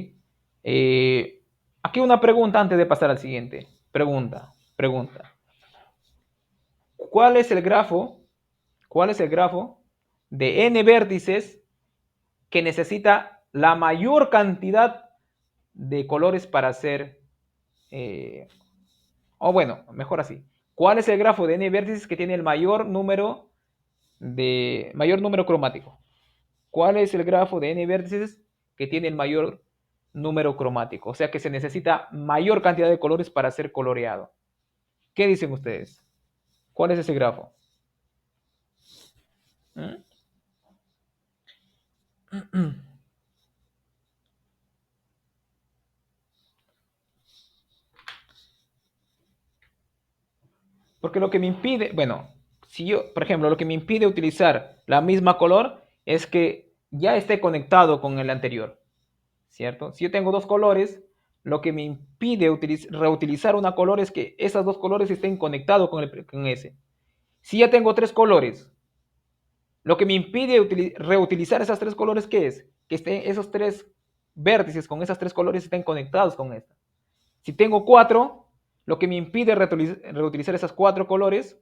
Aquí una pregunta antes de pasar al siguiente. Pregunta. ¿Cuál es el grafo? ¿Cuál es el grafo de n vértices que necesita la mayor cantidad de colores para hacer, eh, o bueno, mejor así. ¿Cuál es el grafo de n vértices que tiene el mayor número cromático? ¿Cuál es el grafo de n vértices que tiene el mayor número cromático? O sea que se necesita mayor cantidad de colores para ser coloreado. ¿Qué dicen ustedes? ¿Cuál es ese grafo? ¿Mm? Porque lo que me impide, bueno, si yo, por ejemplo, lo que me impide utilizar la misma color es que ya esté conectado con el anterior, ¿cierto? Si yo tengo dos colores, lo que me impide reutilizar una color es que esos dos colores estén conectados con ese. Si ya tengo tres colores, lo que me impide reutilizar esas tres colores, ¿qué es? Que estén esos tres vértices con esas 3 colores estén conectados con esta. Si tengo 4, lo que me impide reutilizar esas 4 colores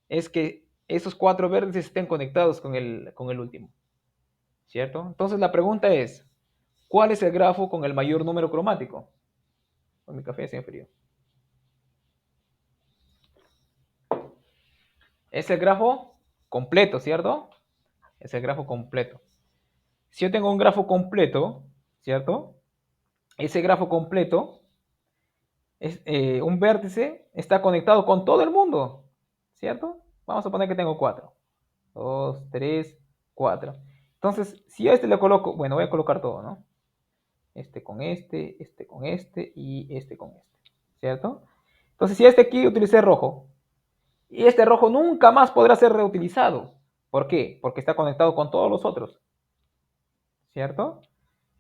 es que esos 4 vértices estén conectados con el último, ¿cierto? Entonces la pregunta es, ¿cuál es el grafo con el mayor número cromático? Con mi café se enfrió. Es el grafo completo, ¿cierto? Es el grafo completo. Si yo tengo un grafo completo, ¿cierto? Ese grafo completo, un vértice está conectado con todo el mundo, ¿cierto? Vamos a poner que tengo 4. 2, 3, 4. Entonces, si a este le coloco, bueno, voy a colocar todo, ¿no? Este con este con este y este con este, ¿cierto? Entonces, si a este aquí utilicé rojo, y este rojo nunca más podrá ser reutilizado. ¿Por qué? Porque está conectado con todos los otros, ¿cierto?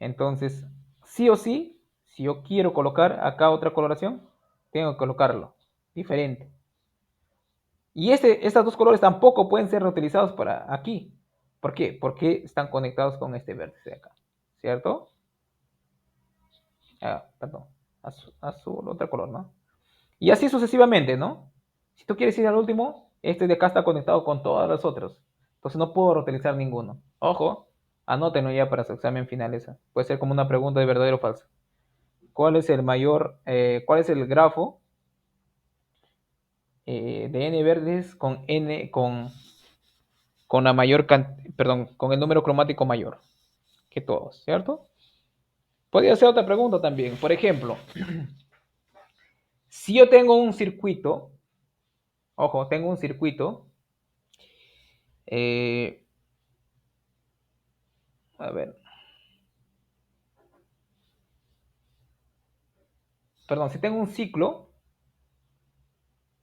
Entonces, sí o sí, si yo quiero colocar acá otra coloración, tengo que colocarlo diferente. Y estos dos colores tampoco pueden ser reutilizados para aquí. ¿Por qué? Porque están conectados con este vértice de acá, ¿cierto? Perdón, azul, otro color, ¿no? Y así sucesivamente, ¿no? Si tú quieres ir al último, este de acá está conectado con todos los otros. Entonces no puedo reutilizar ninguno. Ojo, anótenlo ya para su examen final esa. Puede ser como una pregunta de verdadero o falso. ¿Cuál es el cuál es el grafo de n verdes con la mayor perdón, con el número cromático mayor que todos, ¿cierto? Podría ser otra pregunta también. Por ejemplo, si yo tengo un circuito, ojo, tengo un circuito, eh, a ver, perdón, si tengo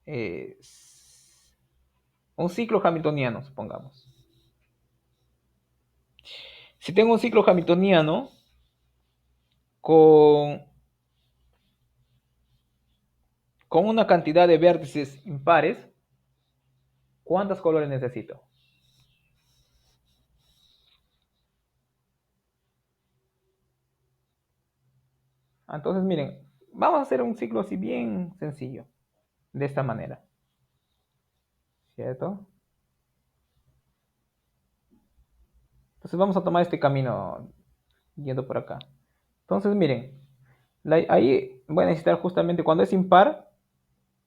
eh, un ciclo hamiltoniano, supongamos. Si tengo un ciclo hamiltoniano con, con una cantidad de vértices impares, ¿cuántos colores necesito? Entonces, miren, vamos a hacer un ciclo así bien sencillo, de esta manera, ¿cierto? Entonces vamos a tomar este camino yendo por acá. Entonces, miren, ahí voy a necesitar justamente cuando es impar,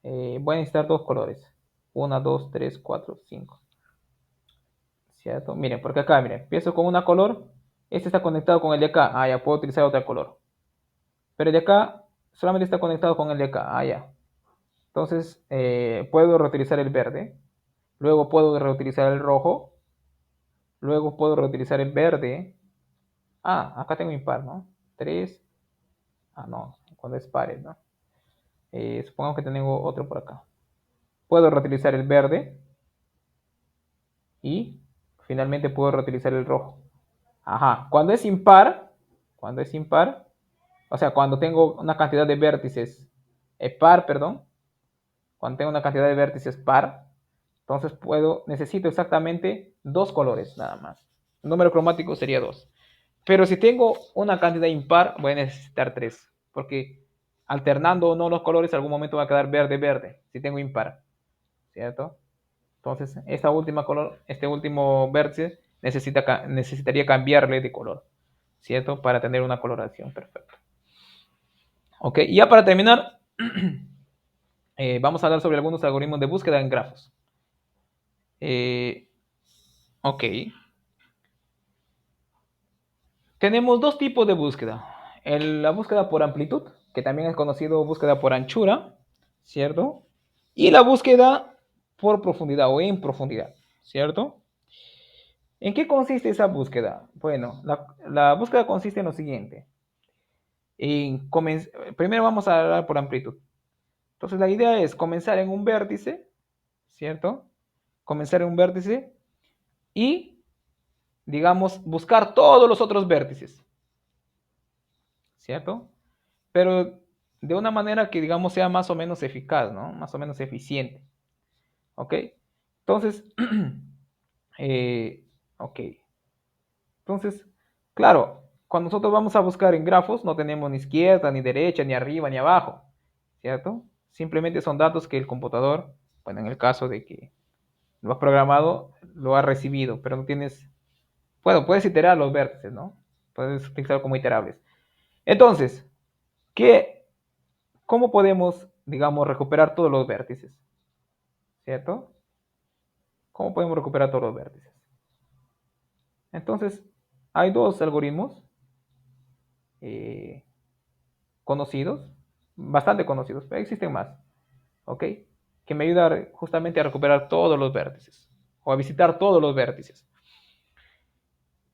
voy a necesitar dos colores. 1, 2, 3, 4, 5. ¿Cierto? Miren, porque acá, miren, empiezo con una color. Este está conectado con el de acá. Ya puedo utilizar otra color. Pero el de acá solamente está conectado con el de acá. Ya. Entonces, puedo reutilizar el verde. Luego puedo reutilizar el rojo. Luego puedo reutilizar el verde. Acá tengo impar, ¿no? 3. No, cuando es pares, ¿no? Supongamos que tengo otro por acá. Puedo reutilizar el verde. Y finalmente puedo reutilizar el rojo. Ajá, cuando es impar, o sea, cuando tengo una cantidad de vértices par, perdón, cuando tengo una cantidad de vértices par, entonces necesito exactamente dos colores nada más. El número cromático sería 2. Pero si tengo una cantidad impar, voy a necesitar 3, porque alternando o no los colores, en algún momento va a quedar verde, verde, si tengo impar, ¿cierto? Entonces, este último vértice necesitaría cambiarle de color, ¿cierto? Para tener una coloración perfecta. Ok, y ya para terminar, vamos a hablar sobre algunos algoritmos de búsqueda en grafos. Ok. Tenemos dos tipos de búsqueda. La búsqueda por amplitud, que también es conocido búsqueda por anchura, ¿cierto? Y la búsqueda por profundidad o en profundidad, ¿cierto? ¿En qué consiste esa búsqueda? Bueno, la búsqueda consiste en lo siguiente. Primero vamos a hablar por amplitud. Entonces la idea es comenzar en un vértice, ¿cierto? Comenzar en un vértice y, digamos, buscar todos los otros vértices, ¿cierto? Pero de una manera que, digamos, sea más o menos eficaz, ¿no? Más o menos eficiente, ¿ok? Entonces, ok. Entonces, claro, cuando nosotros vamos a buscar en grafos, no tenemos ni izquierda, ni derecha, ni arriba, ni abajo, ¿cierto? Simplemente son datos que el computador, bueno, en el caso de que lo has programado, lo ha recibido, pero no tienes, bueno, puedes iterar los vértices, ¿no? Puedes utilizar como iterables. Entonces, ¿qué, ¿cómo podemos, digamos, recuperar todos los vértices? ¿Cierto? ¿Cómo podemos recuperar todos los vértices? Entonces, hay dos algoritmos eh, conocidos, bastante conocidos, pero existen más, ¿ok? Que me ayudan justamente a recuperar todos los vértices o a visitar todos los vértices.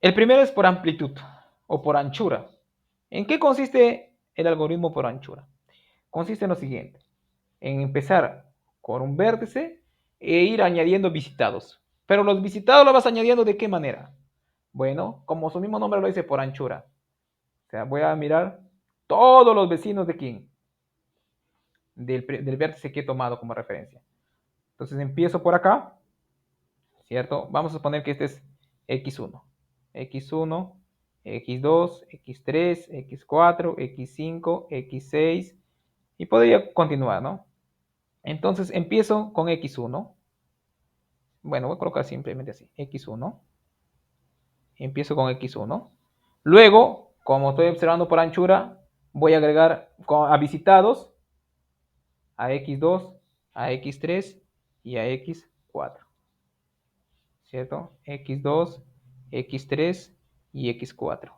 El primero es por amplitud o por anchura. ¿En qué consiste el algoritmo por anchura? Consiste en lo siguiente, en empezar con un vértice e ir añadiendo visitados. Pero los visitados los vas añadiendo ¿de qué manera? Bueno, como su mismo nombre lo dice, por anchura. O sea, voy a mirar todos los vecinos de quién, del vértice que he tomado como referencia. Entonces empiezo por acá, ¿cierto? Vamos a suponer que este es x1, x1, x2, x3, x4, x5, x6 y podría continuar, ¿no? Entonces empiezo con x1. Bueno, voy a colocar simplemente así, x1. Empiezo con x1. Luego, como estoy observando por anchura, voy a agregar a visitados a x2, a x3 y a x4. ¿Cierto? x2, x3 y x4.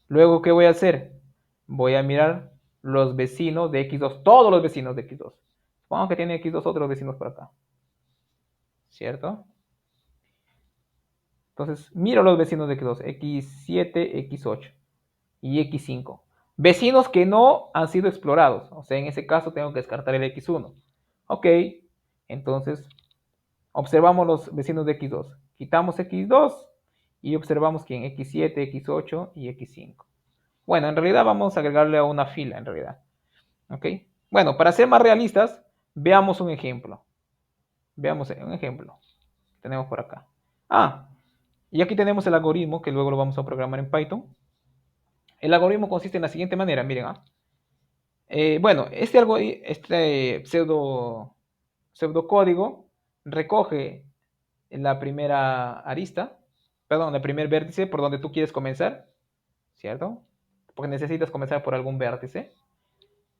Luego, ¿qué voy a hacer? Voy a mirar los vecinos de x2, todos los vecinos de x2. Supongo que tiene x2 otros vecinos por acá. ¿Cierto? Entonces, miro los vecinos de x2, x7, x8 y x5. Vecinos que no han sido explorados. O sea, en ese caso tengo que descartar el x1. Ok, entonces observamos los vecinos de x2. Quitamos x2 y observamos quién, x7, x8 y x5. Bueno, en realidad vamos a agregarle a una fila, en realidad. Ok, bueno, para ser más realistas, veamos un ejemplo. Veamos un ejemplo. Tenemos por acá. Y aquí tenemos el algoritmo que luego lo vamos a programar en Python. El algoritmo consiste en la siguiente manera, miren. Bueno, este pseudocódigo recoge la primera arista, perdón, el primer vértice por donde tú quieres comenzar, ¿cierto? Porque necesitas comenzar por algún vértice.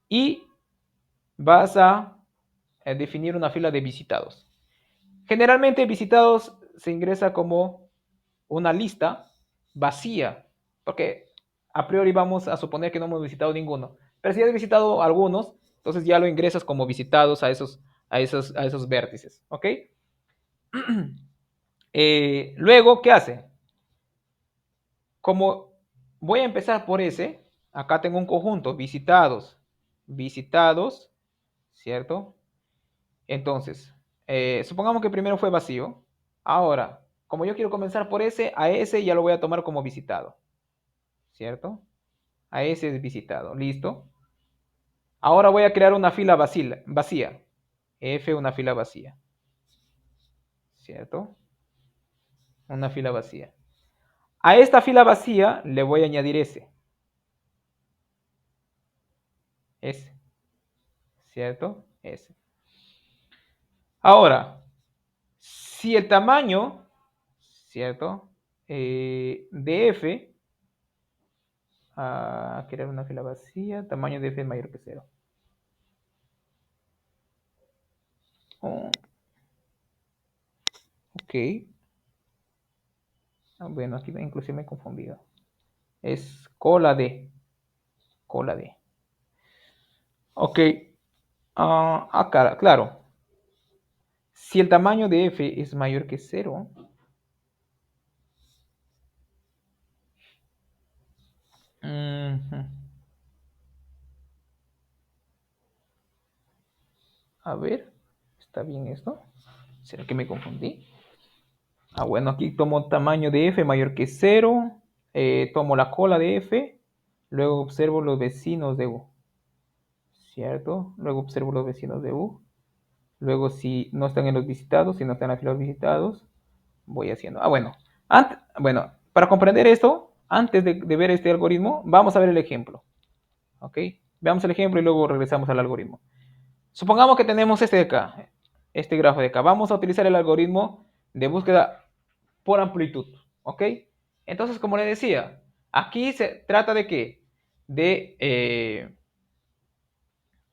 Y vas a definir una fila de visitados. Generalmente visitados se ingresa como una lista vacía, porque a priori vamos a suponer que no hemos visitado ninguno. Pero si has visitado algunos, entonces ya lo ingresas como visitados a esos vértices, ¿ok? Luego, ¿qué hace? Como voy a empezar por ese, acá tengo un conjunto, visitados, visitados, ¿cierto? Entonces, supongamos que primero fue vacío. Ahora, como yo quiero comenzar por ese, a ese ya lo voy a tomar como visitado, ¿cierto? A ese es visitado, listo. Ahora voy a crear una fila vacía. F, una fila vacía, ¿cierto? Una fila vacía. A esta fila vacía le voy a añadir S. S, ¿cierto? S. Ahora, si el tamaño, ¿cierto? De F, a crear una fila vacía, tamaño de F es mayor que 0. Oh, ok. Bueno, aquí inclusive me he confundido. Es cola D. Cola D. Ok. Claro. Si el tamaño de F es mayor que 0, a ver, ¿está bien esto? ¿Será que me confundí? Bueno, aquí tomo tamaño de F mayor que 0, tomo la cola de F, luego observo los vecinos de U, ¿cierto? Luego observo los vecinos de U, luego si no están en los visitados, si no están aquí los visitados, voy haciendo. Bueno, para comprender esto, antes de ver este algoritmo, vamos a ver el ejemplo. ¿Ok? Veamos el ejemplo y luego regresamos al algoritmo. Supongamos que tenemos este de acá, este grafo de acá. Vamos a utilizar el algoritmo de búsqueda por amplitud. ¿Ok? Entonces, como les decía, aquí se trata de qué? De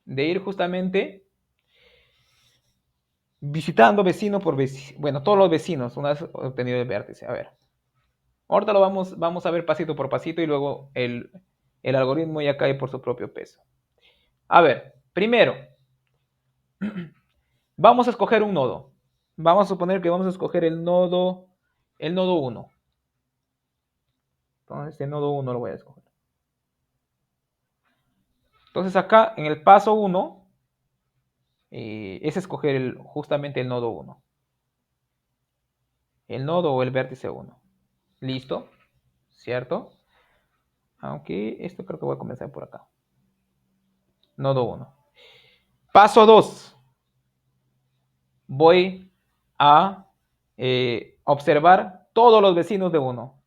ir justamente visitando vecino por vecino. Bueno, todos los vecinos una vez obtenido el vértice. A ver. Ahorita lo vamos a ver pasito por pasito y luego el algoritmo ya cae por su propio peso. A ver, primero, vamos a escoger un nodo. Vamos a suponer que vamos a escoger el nodo 1. Entonces, el nodo 1 lo voy a escoger. Entonces, acá en el paso 1 es escoger justamente el nodo 1. El nodo o el vértice 1. ¿Listo? ¿Cierto? Aunque esto creo que voy a comenzar por acá. Nodo 1. Paso 2. Voy a observar todos los vecinos de 1.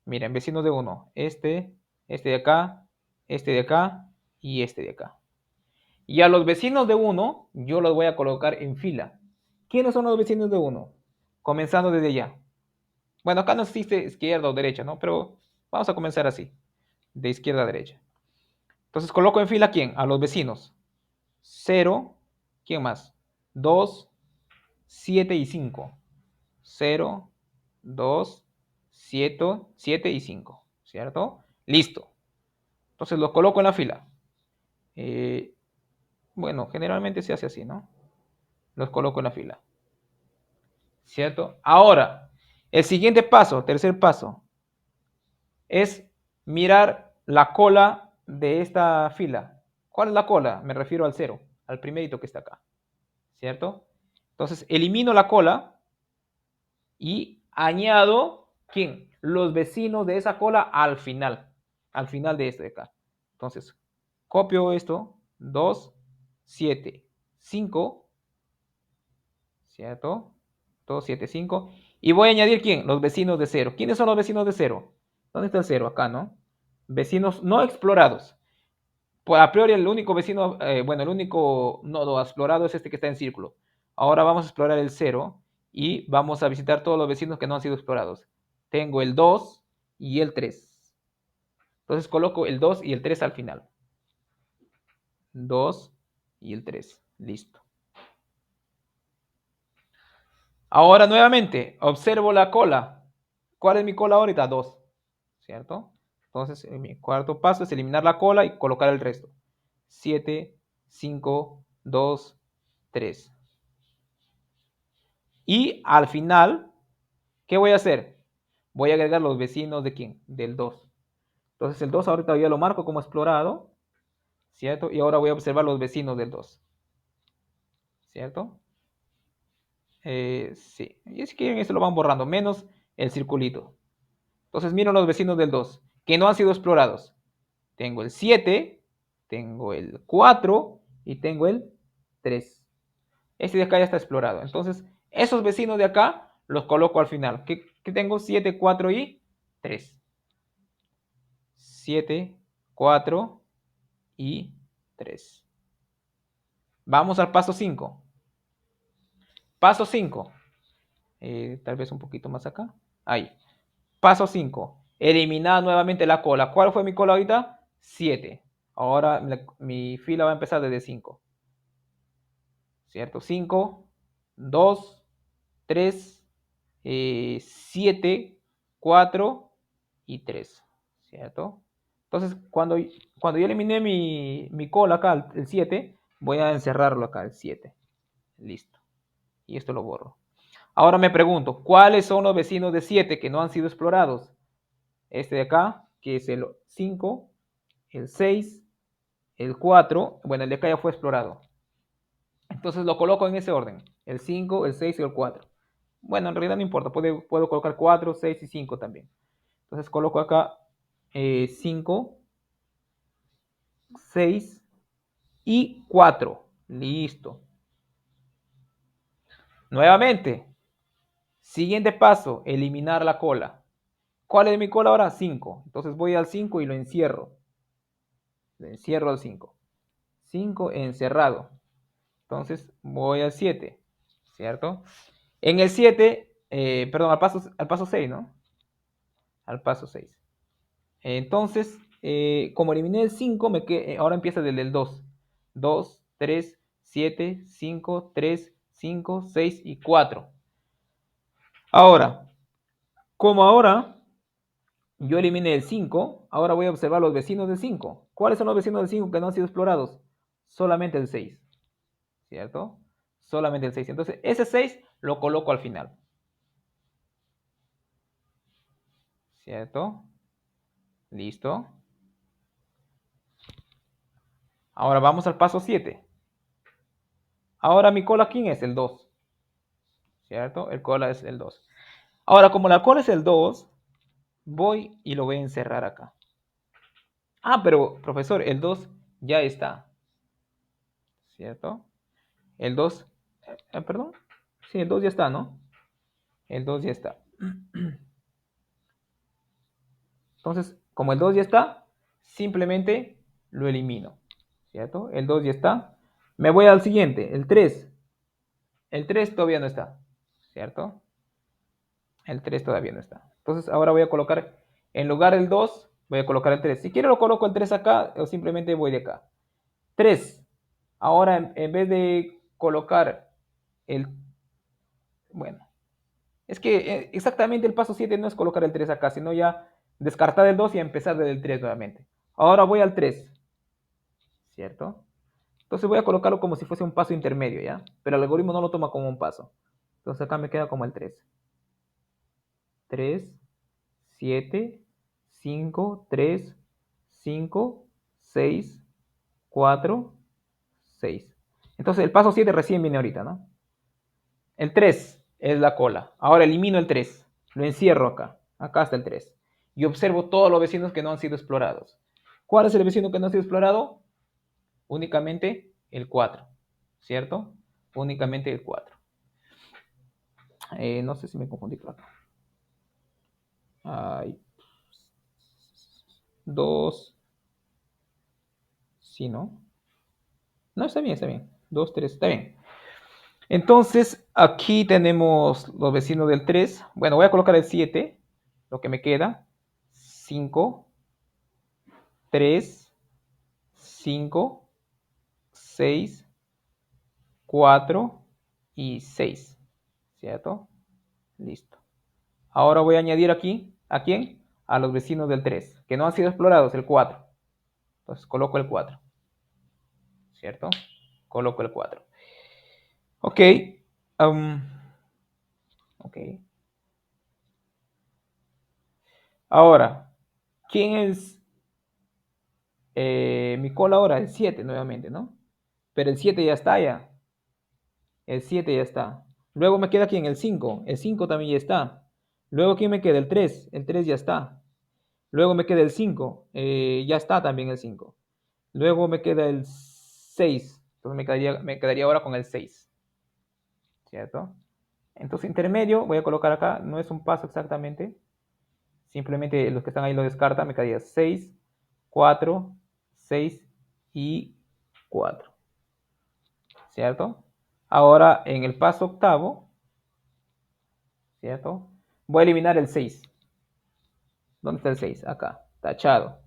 Miren, vecinos de 1. Este de acá, este de acá y este de acá. Y a los vecinos de 1 yo los voy a colocar en fila. ¿Quiénes son los vecinos de 1? Comenzando desde allá. Bueno, acá no existe izquierda o derecha, ¿no? Pero vamos a comenzar así. De izquierda a derecha. Entonces coloco en fila ¿a quién? A los vecinos. 0. ¿Quién más? 2, 7 y 5. 0, 2, 7 y 5. ¿Cierto? Listo. Entonces los coloco en la fila. Bueno, generalmente se hace así, ¿no? Los coloco en la fila. ¿Cierto? Ahora, el siguiente paso, tercer paso, es mirar la cola de esta fila. ¿Cuál es la cola? Me refiero al 0, al primerito que está acá. ¿Cierto? Entonces, elimino la cola y añado, ¿quién? Los vecinos de esa cola al final de este de acá. Entonces, copio esto, 2, 7, 5, ¿cierto? 2, 7, 5. Y voy a añadir, ¿quién? Los vecinos de 0. ¿Quiénes son los vecinos de 0? ¿Dónde está el 0? Acá, ¿no? Vecinos no explorados. Pues a priori el único vecino, bueno, el único nodo explorado es este que está en círculo. Ahora vamos a explorar el 0 y vamos a visitar todos los vecinos que no han sido explorados. Tengo el 2 y el 3. Entonces coloco el 2 y el 3 al final. 2 y el 3. Listo. Ahora nuevamente, observo la cola. ¿Cuál es mi cola ahorita? 2. ¿Cierto? Entonces, mi cuarto paso es eliminar la cola y colocar el resto. 7, 5, 2, 3. Y al final, ¿qué voy a hacer? Voy a agregar los vecinos de quién? Del 2. Entonces el 2 ahorita ya lo marco como explorado, ¿cierto? Y ahora voy a observar los vecinos del 2, ¿cierto? Sí, y si quieren eso lo van borrando, menos el circulito. Entonces miro los vecinos del 2, que no han sido explorados. Tengo el 7, tengo el 4 y tengo el 3. Este de acá ya está explorado. Entonces, esos vecinos de acá los coloco al final. ¿Qué tengo? 7, 4 y 3. 7, 4 y 3. Vamos al paso 5. Paso 5. Tal vez un poquito más acá. Ahí. Paso 5. Eliminar nuevamente la cola. ¿Cuál fue mi cola ahorita? 7. Ahora mi fila va a empezar desde 5. ¿Cierto? 5, 2, 3, 7, 4 y 3. ¿Cierto? Entonces, cuando yo eliminé mi cola acá, el 7, voy a encerrarlo acá, el 7. Listo. Y esto lo borro. Ahora me pregunto, ¿cuáles son los vecinos de 7 que no han sido explorados? Este de acá, que es el 5, el 6, el 4. Bueno, el de acá ya fue explorado. Entonces lo coloco en ese orden. El 5, el 6 y el 4. Bueno, en realidad no importa. Puedo colocar 4, 6 y 5 también. Entonces coloco acá 5, 6 y 4. Listo. Nuevamente. Siguiente paso, eliminar la cola. ¿Cuál es mi cola ahora? 5. Entonces voy al 5 y lo encierro. Lo encierro al 5. 5 encerrado. Entonces voy al 7, ¿cierto? En el 7, perdón, al paso 6, ¿no? Al paso 6. Entonces, como eliminé el 5, ahora empieza desde el 2. 2, 3, 7, 5, 3, 5, 6 y 4. Ahora, como ahora yo eliminé el 5, ahora voy a observar los vecinos del 5. ¿Cuáles son los vecinos del 5 que no han sido explorados? Solamente el 6, ¿cierto? Solamente el 6. Entonces, ese 6 lo coloco al final, ¿cierto? Listo. Ahora vamos al paso 7. Ahora mi cola, ¿quién es? El 2, ¿cierto? El cola es el 2. Ahora, como la cola es el 2, voy y lo voy a encerrar acá. Ah, pero, profesor, el 2 ya está, ¿cierto? El 2, perdón. Sí, el 2 ya está, ¿no? El 2 ya está. Entonces, como el 2 ya está, simplemente lo elimino, ¿cierto? El 2 ya está. Me voy al siguiente, el 3. El 3 todavía no está, ¿cierto? El 3 todavía no está. Entonces, ahora voy a colocar, en lugar del 2, voy a colocar el 3. Si quiero lo coloco el 3 acá o simplemente voy de acá. 3. Ahora, en vez de colocar el... Bueno, es que exactamente el paso 7 no es colocar el 3 acá, sino ya descartar el 2 y empezar desde el 3 nuevamente. Ahora voy al 3, ¿cierto? Entonces voy a colocarlo como si fuese un paso intermedio, ¿ya? Pero el algoritmo no lo toma como un paso. Entonces acá me queda como el 3. 3, 7, 5, 3, 5, 6, 4, 6. Entonces el paso 7 recién viene ahorita, ¿no? El 3 es la cola. Ahora elimino el 3. Lo encierro acá. Acá está el 3. Y observo todos los vecinos que no han sido explorados. ¿Cuál es el vecino que no ha sido explorado? Únicamente el 4. ¿Cierto? Únicamente el 4. No sé si me confundí por acá. Hay 2. Sí, ¿no? No, está bien, está bien. 2, 3, está bien. Entonces, aquí tenemos los vecinos del 3. Bueno, voy a colocar el 7, lo que me queda. 5, 3, 5, 6, 4 y 6. ¿Cierto? Listo. Ahora voy a añadir aquí, ¿a quién? A los vecinos del 3, que no han sido explorados, el 4. Entonces coloco el 4. ¿Cierto? Coloco el 4. Ok. Ok. Ahora, ¿quién es mi cola ahora? El 7 nuevamente, ¿no? Pero el 7 ya está ya. El 7 ya está. Luego me queda quién, el 5. El 5 también ya está. Luego quién me queda, el 3. El 3 ya está. Luego me queda el 5. Ya está también el 5. Luego me queda el 6. Entonces me quedaría ahora con el 6. ¿Cierto? Entonces intermedio, voy a colocar acá, no es un paso exactamente. Simplemente los que están ahí lo descartan, me quedaría 6, 4, 6 y 4. ¿Cierto? Ahora en el paso octavo, ¿cierto? Voy a eliminar el 6. ¿Dónde está el 6? Acá, tachado.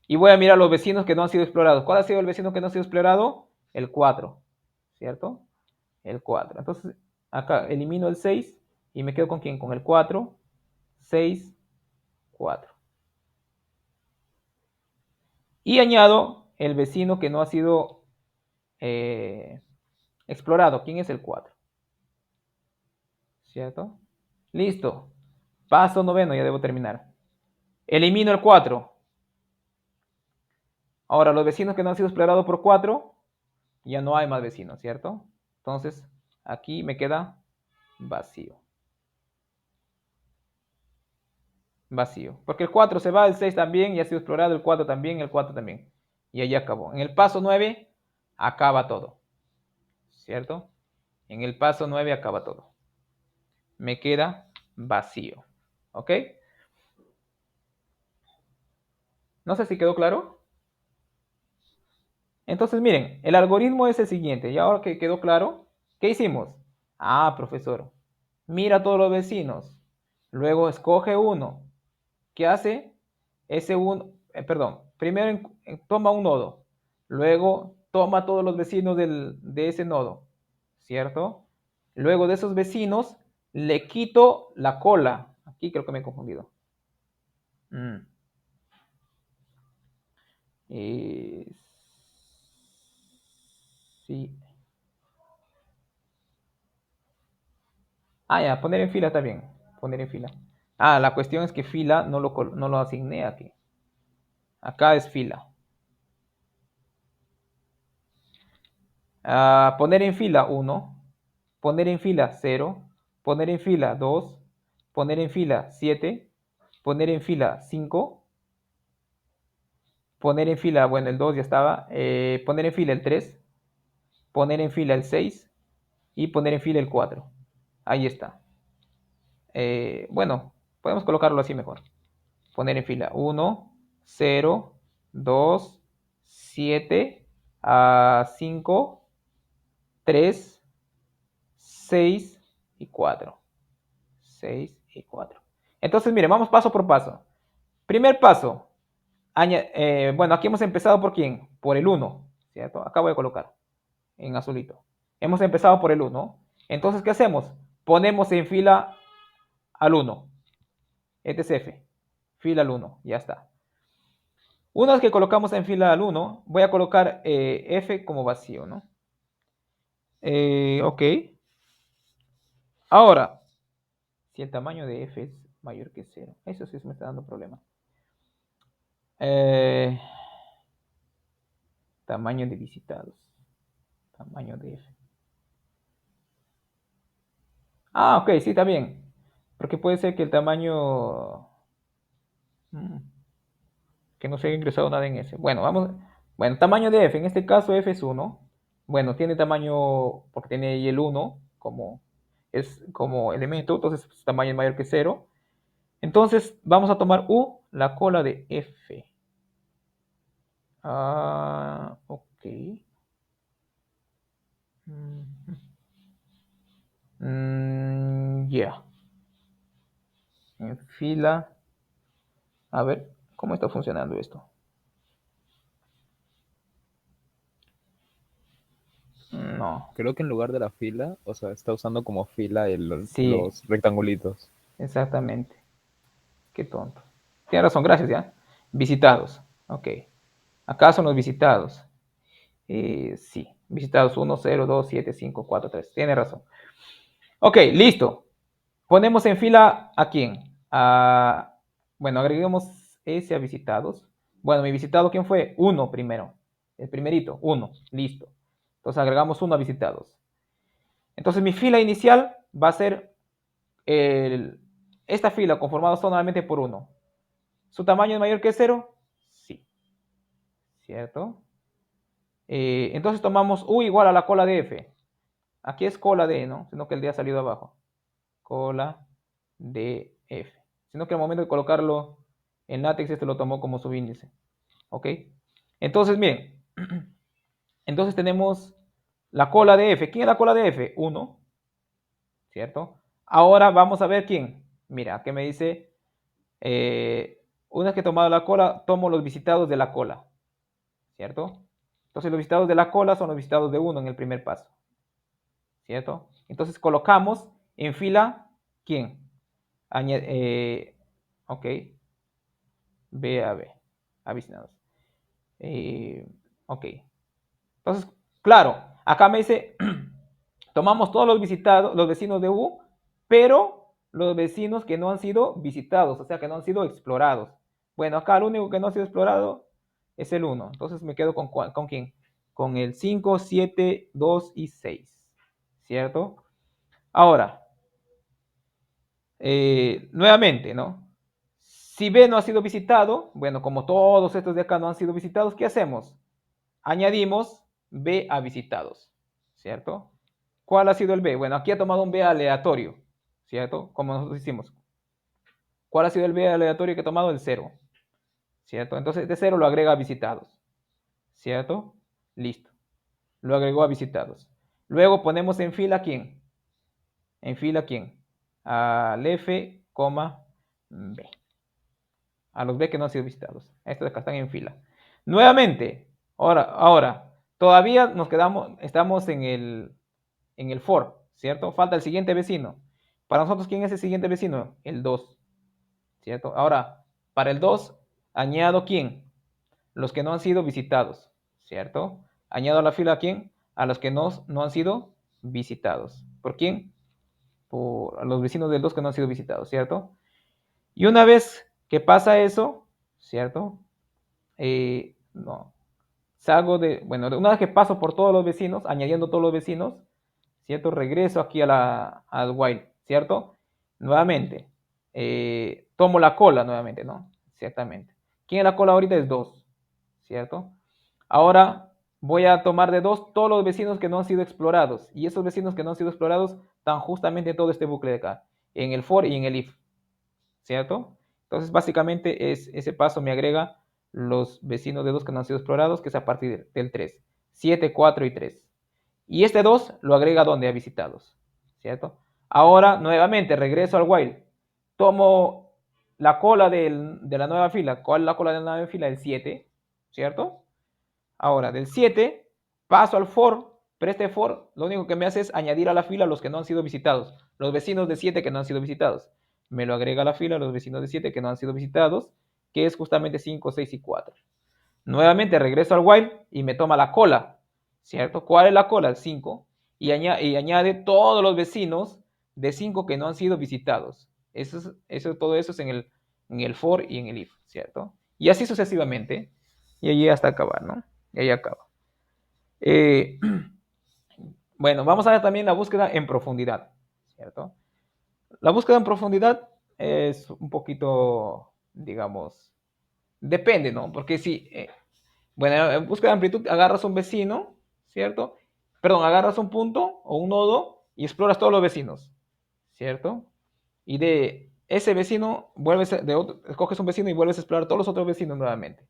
Y voy a mirar los vecinos que no han sido explorados. ¿Cuál ha sido el vecino que no ha sido explorado? El 4, ¿cierto? El 4. Entonces, acá elimino el 6 y me quedo con quién? Con el 4, 6, 4. Y añado el vecino que no ha sido explorado. ¿Quién es el 4? ¿Cierto? Listo. Paso noveno, ya debo terminar. Elimino el 4. Ahora, los vecinos que no han sido explorados por 4, ya no hay más vecinos, ¿cierto? Entonces, aquí me queda vacío. Vacío. Porque el 4 se va, el 6 también, ya ha sido explorado, el 4 también, el 4 también. Y ahí acabó. En el paso 9 acaba todo. ¿Cierto? En el paso 9 acaba todo. Me queda vacío. ¿Ok? No sé si quedó claro. Entonces, miren, el algoritmo es el siguiente. Y ahora que quedó claro, ¿qué hicimos? Ah, profesor, mira a todos los vecinos. Luego escoge uno. ¿Qué hace? Ese uno, perdón, primero toma un nodo. Luego toma todos los vecinos de ese nodo. ¿Cierto? Luego de esos vecinos, le quito la cola. Aquí creo que me he confundido. Mm. Eh, sí. Ah, ya, poner en fila está bien. Poner en fila. Ah, la cuestión es que fila no lo asigné aquí. Acá es fila. Ah, poner en fila 1. Poner en fila 0. Poner en fila 2. Poner en fila 7. Poner en fila 5. Poner en fila, bueno, el 2 ya estaba. Poner en fila el 3. Poner en fila el 6. Y poner en fila el 4. Ahí está. Bueno, podemos colocarlo así mejor. Poner en fila 1, 0, 2, 7, 5, 3, 6 y 4. 6 y 4. Entonces, miren, vamos paso por paso. Primer paso. Bueno, aquí hemos empezado por quién? Por el 1, ¿cierto? Acá voy a colocar en azulito. Hemos empezado por el 1. Entonces, ¿qué hacemos? Ponemos en fila al 1. Este es F. Fila al 1. Ya está. Una vez que colocamos en fila al 1, voy a colocar F como vacío, ¿no? Ok. Ahora, si el tamaño de F es mayor que 0, eso sí me está dando problema. Eh, Tamaño de visitados. Tamaño de F. Ah, ok, sí, está bien. Porque puede ser que el tamaño... mm, que no se haya ingresado nada en S. Bueno, vamos. Bueno, tamaño de F. En este caso F es 1. Bueno, tiene tamaño, porque tiene ahí el 1 es como elemento, entonces su tamaño es mayor que 0. Entonces vamos a tomar U, la cola de F. Ah, ok. Ya. En fila. A ver, ¿cómo está funcionando esto? No. Creo que en lugar de la fila, o sea, está usando como fila Sí, los rectangulitos. exactamente. Qué tonto. Tiene razón, gracias, ¿ya? Visitados. Ok. Acá son los visitados. Sí, visitados 1, 0, 2, 7, 5, 4, 3. Tiene razón. Ok, listo. Ponemos en fila a quién. Bueno, agreguemos ese a visitados. Bueno, mi visitado, ¿quién fue? Uno primero. El primerito, uno. Listo. Entonces agregamos uno a visitados. Entonces mi fila inicial va a ser esta fila conformada solamente por uno. ¿Su tamaño es mayor que 0? Sí. ¿Cierto? Entonces tomamos U igual a la cola de F. Aquí es cola de, ¿no? Sino que el D ha salido abajo. Cola de F. Sino que al momento de colocarlo en látex, este lo tomó como subíndice. ¿Ok? Entonces, miren. Entonces tenemos la cola de F. ¿Quién es la cola de F? 1. ¿Cierto? Ahora vamos a ver quién. Mira, que me dice, una vez que he tomado la cola, tomo los visitados de la cola. ¿Cierto? Entonces los visitados de la cola son los visitados de 1 en el primer paso. ¿Cierto? Entonces colocamos en fila, ¿quién? Ok, B a B, avisionados. Ok, entonces, claro, acá me dice, tomamos todos los visitados, los vecinos de U, pero los vecinos que no han sido visitados, o sea, que no han sido explorados. Bueno, acá el único que no ha sido explorado es el 1. Entonces me quedo con quién? Con el 5, 7, 2 y 6. ¿Cierto? Ahora, nuevamente, ¿no? Si B no ha sido visitado, bueno, como todos estos de acá no han sido visitados, ¿qué hacemos? Añadimos B a visitados, ¿cierto? ¿Cuál ha sido el B? Bueno, aquí ha tomado un B aleatorio, ¿cierto? Como nosotros hicimos. ¿Cuál ha sido el B aleatorio que ha tomado? El 0, ¿cierto? Entonces de 0 lo agrega a visitados, ¿cierto? Listo. Lo agregó a visitados. Luego ponemos en fila quién. En fila quién. Al F, B. A los B que no han sido visitados. Estos de acá están en fila. Nuevamente, ahora todavía nos quedamos, estamos en el for, ¿cierto? Falta el siguiente vecino. Para nosotros, ¿quién es el siguiente vecino? El 2, ¿cierto? Ahora, para el 2, añado quién? Los que no han sido visitados, ¿cierto? Añado a la fila a quién? A los que no han sido visitados. ¿Por quién? Por los vecinos del 2 que no han sido visitados, ¿cierto? Y una vez que pasa eso, ¿cierto? No. Salgo de, bueno, una vez que paso por todos los vecinos, añadiendo todos los vecinos, ¿cierto? Regreso aquí al while, ¿cierto? Nuevamente, tomo la cola nuevamente, ¿no? Ciertamente. ¿Quién es la cola ahorita? Es 2, ¿cierto? Ahora voy a tomar de 2 todos los vecinos que no han sido explorados. Y esos vecinos que no han sido explorados están justamente en todo este bucle de acá, en el for y en el if, ¿cierto? Entonces, básicamente ese paso me agrega los vecinos de 2 que no han sido explorados, que es a partir del 3. 7, 4 y 3. Y este 2 lo agrega donde ha visitados, ¿cierto? Ahora, nuevamente, regreso al while. Tomo la cola de la nueva fila. ¿Cuál es la cola de la nueva fila? El 7, ¿cierto? Ahora, del 7 paso al for, pero este for lo único que me hace es añadir a la fila los que no han sido visitados, los vecinos de 7 que no han sido visitados. Me lo agrega a la fila los vecinos de 7 que no han sido visitados, que es justamente 5, 6 y 4. Nuevamente regreso al while y me toma la cola, ¿cierto? ¿Cuál es la cola? El 5. Y añade todos los vecinos de 5 que no han sido visitados. Todo eso es en el for y en el if, ¿cierto? Y así sucesivamente. Y allí hasta acabar, ¿no? Y ahí acaba. Eh, bueno, vamos a ver también la búsqueda en profundidad, ¿cierto? La búsqueda en profundidad es un poquito, digamos, depende, ¿no? Porque si, bueno, en búsqueda de amplitud agarras un vecino, ¿cierto? Perdón, agarras un punto o un nodo y exploras todos los vecinos, ¿cierto? Y de ese vecino, escoges un vecino y vuelves a explorar todos los otros vecinos nuevamente,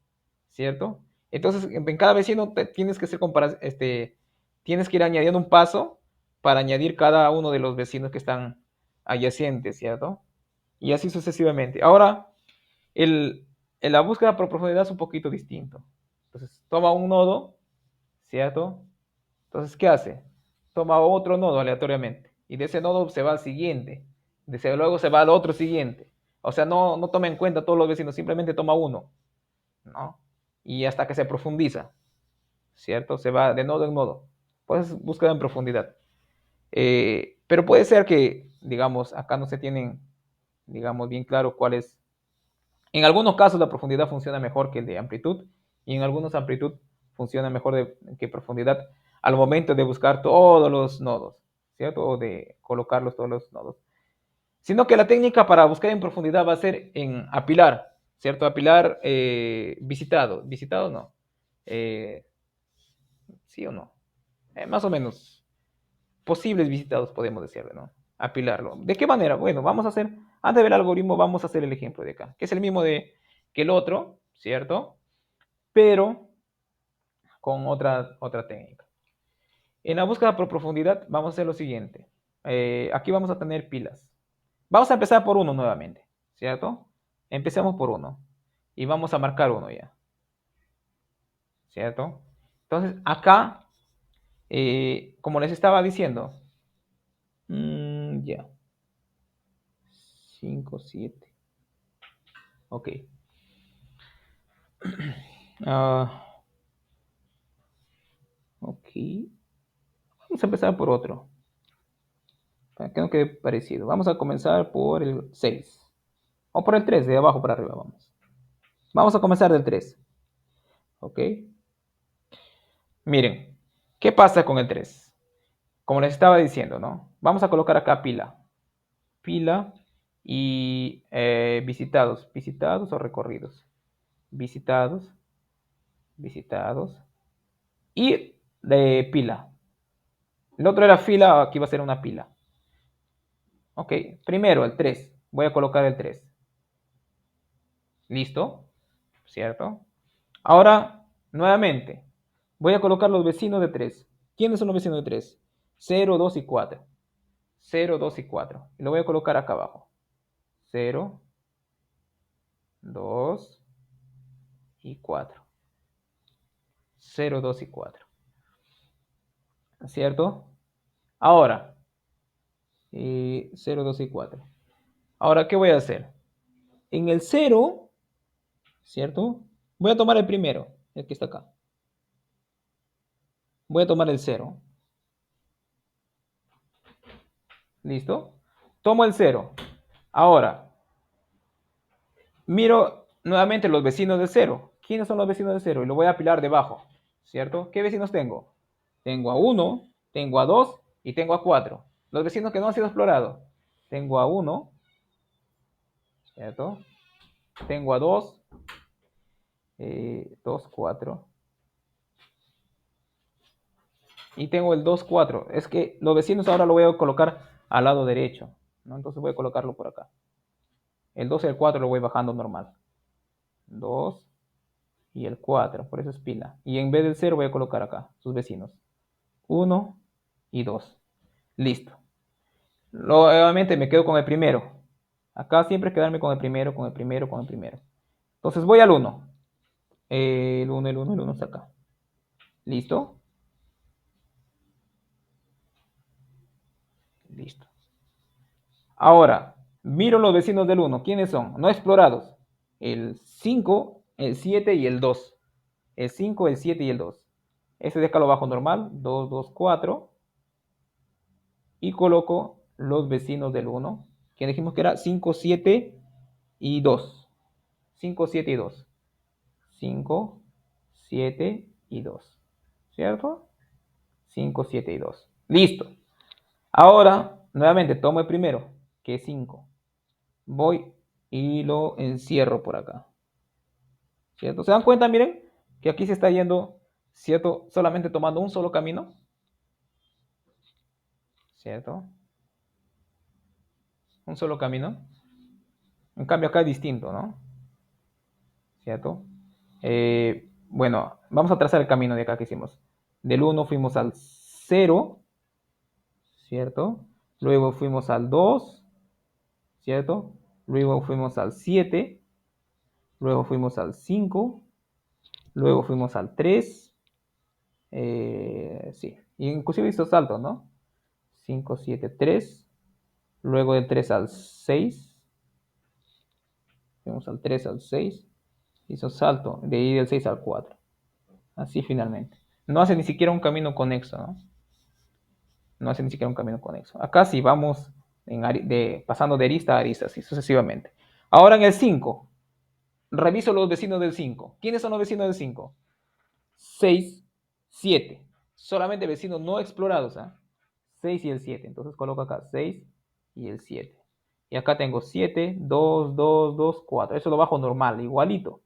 ¿cierto? Entonces, en cada vecino tienes que tienes que ir añadiendo un paso para añadir cada uno de los vecinos que están adyacentes, ¿cierto? Y así sucesivamente. Ahora, la búsqueda por profundidad es un poquito distinto. Entonces, toma un nodo, ¿cierto? Entonces, ¿qué hace? Toma otro nodo aleatoriamente. Y de ese nodo se va al siguiente. Luego se va al otro siguiente. O sea, no toma en cuenta todos los vecinos, simplemente toma uno, ¿no? Y hasta que se profundiza, ¿cierto? Se va de nodo en nodo. Pues búsqueda en profundidad. Pero puede ser que, digamos, acá no se tienen, digamos, bien claro cuál es. En algunos casos la profundidad funciona mejor que el de amplitud y en algunos amplitud funciona mejor que profundidad al momento de buscar todos los nodos, ¿cierto? O de colocarlos todos los nodos. Sino que la técnica para buscar en profundidad va a ser en apilar, ¿cierto? Apilar visitado. Visitado no. Eh, ¿Sí o no? Más o menos. Posibles visitados, podemos decirle, ¿no? Apilarlo. ¿De qué manera? Bueno, vamos a hacer, antes de ver el algoritmo, vamos a hacer el ejemplo de acá, que es el mismo que el otro, ¿cierto? Pero con otra técnica. En la búsqueda por profundidad, vamos a hacer lo siguiente. Aquí vamos a tener pilas. Vamos a empezar por uno nuevamente, ¿cierto? Empecemos por uno. Y vamos a marcar uno ya, ¿cierto? Entonces, acá, como les estaba diciendo, ya. 5, 7. Ok. Ok. Vamos a empezar por otro. Para que no quede parecido. Vamos a comenzar por el 6. O por el 3, de abajo para arriba, vamos. Vamos a comenzar del 3. Ok. Miren, ¿qué pasa con el 3? Como les estaba diciendo, ¿no? Vamos a colocar acá pila. Pila y visitados. Visitados o recorridos. Visitados. Visitados. Y de pila. El otro era fila, aquí va a ser una pila. Ok, primero el 3. Voy a colocar el 3. ¿Listo? ¿cierto? Ahora, nuevamente, voy a colocar los vecinos de 3. ¿Quiénes son los vecinos de 3? 0, 2 y 4. 0, 2 y 4. Y lo voy a colocar acá abajo. 0, 2 y 4. 0, 2 y 4. ¿Cierto? Ahora, 0, 2 y 4. Ahora, ¿qué voy a hacer? En el 0, ¿cierto? Voy a tomar el primero, el que está acá. Voy a tomar el 0. ¿Listo? Tomo el 0. Ahora, miro nuevamente los vecinos de 0. ¿Quiénes son los vecinos de 0? Y lo voy a apilar debajo, ¿cierto? ¿Qué vecinos tengo? Tengo a 1, tengo a 2 y tengo a 4. Los vecinos que no han sido explorados. Tengo a 1, ¿cierto? Tengo a 2, 2, 4. Y tengo el 2, 4. Es que los vecinos ahora lo voy a colocar al lado derecho, ¿no? Entonces voy a colocarlo por acá. El 2 y el 4 lo voy bajando normal. 2 y el 4, por eso es pila. Y en vez del 0 voy a colocar acá sus vecinos. 1 y 2. Listo. Nuevamente me quedo con el primero. Acá siempre quedarme con el primero, con el primero, con el primero. Entonces voy al 1. El 1, el 1, el 1 está acá. ¿Listo? Listo. Ahora, miro los vecinos del 1. ¿Quiénes son? No explorados. El 5, el 7 y el 2. El 5, el 7 y el 2. Este de acá lo bajo normal. 2, 2, 4. Y coloco los vecinos del 1. Que dijimos que era 5, 7 y 2. 5, 7 y 2. 5, 7 y 2. ¿Cierto? 5, 7 y 2. Listo. Ahora, nuevamente, tomo el primero, que es 5. Voy y lo encierro por acá. ¿Cierto? ¿Se dan cuenta? Miren, que aquí se está yendo, ¿cierto? Solamente tomando un solo camino. ¿Cierto? Un solo camino. En cambio acá es distinto, ¿no? ¿Cierto? Bueno, vamos a trazar el camino de acá que hicimos. Del 1 fuimos al 0, ¿cierto? Luego fuimos al 2, ¿cierto? Luego fuimos al 7, luego fuimos al 5, luego fuimos al 3, sí, y inclusive hizo saltos, ¿no? 5, 7, 3, luego del 3 al 6, fuimos al 3 al 6, hizo salto, de ahí del 6 al 4, así finalmente. No hace ni siquiera un camino conexo, ¿no? No hace ni siquiera un camino conexo. Acá sí vamos pasando de arista a arista, así sucesivamente. Ahora en el 5, reviso los vecinos del 5. ¿Quiénes son los vecinos del 5? 6, 7. Solamente vecinos no explorados, ¿ah? 6 y el 7. Entonces coloco acá 6 y el 7. Y acá tengo 7, 2, 2, 2, 4. Eso lo bajo normal, igualito.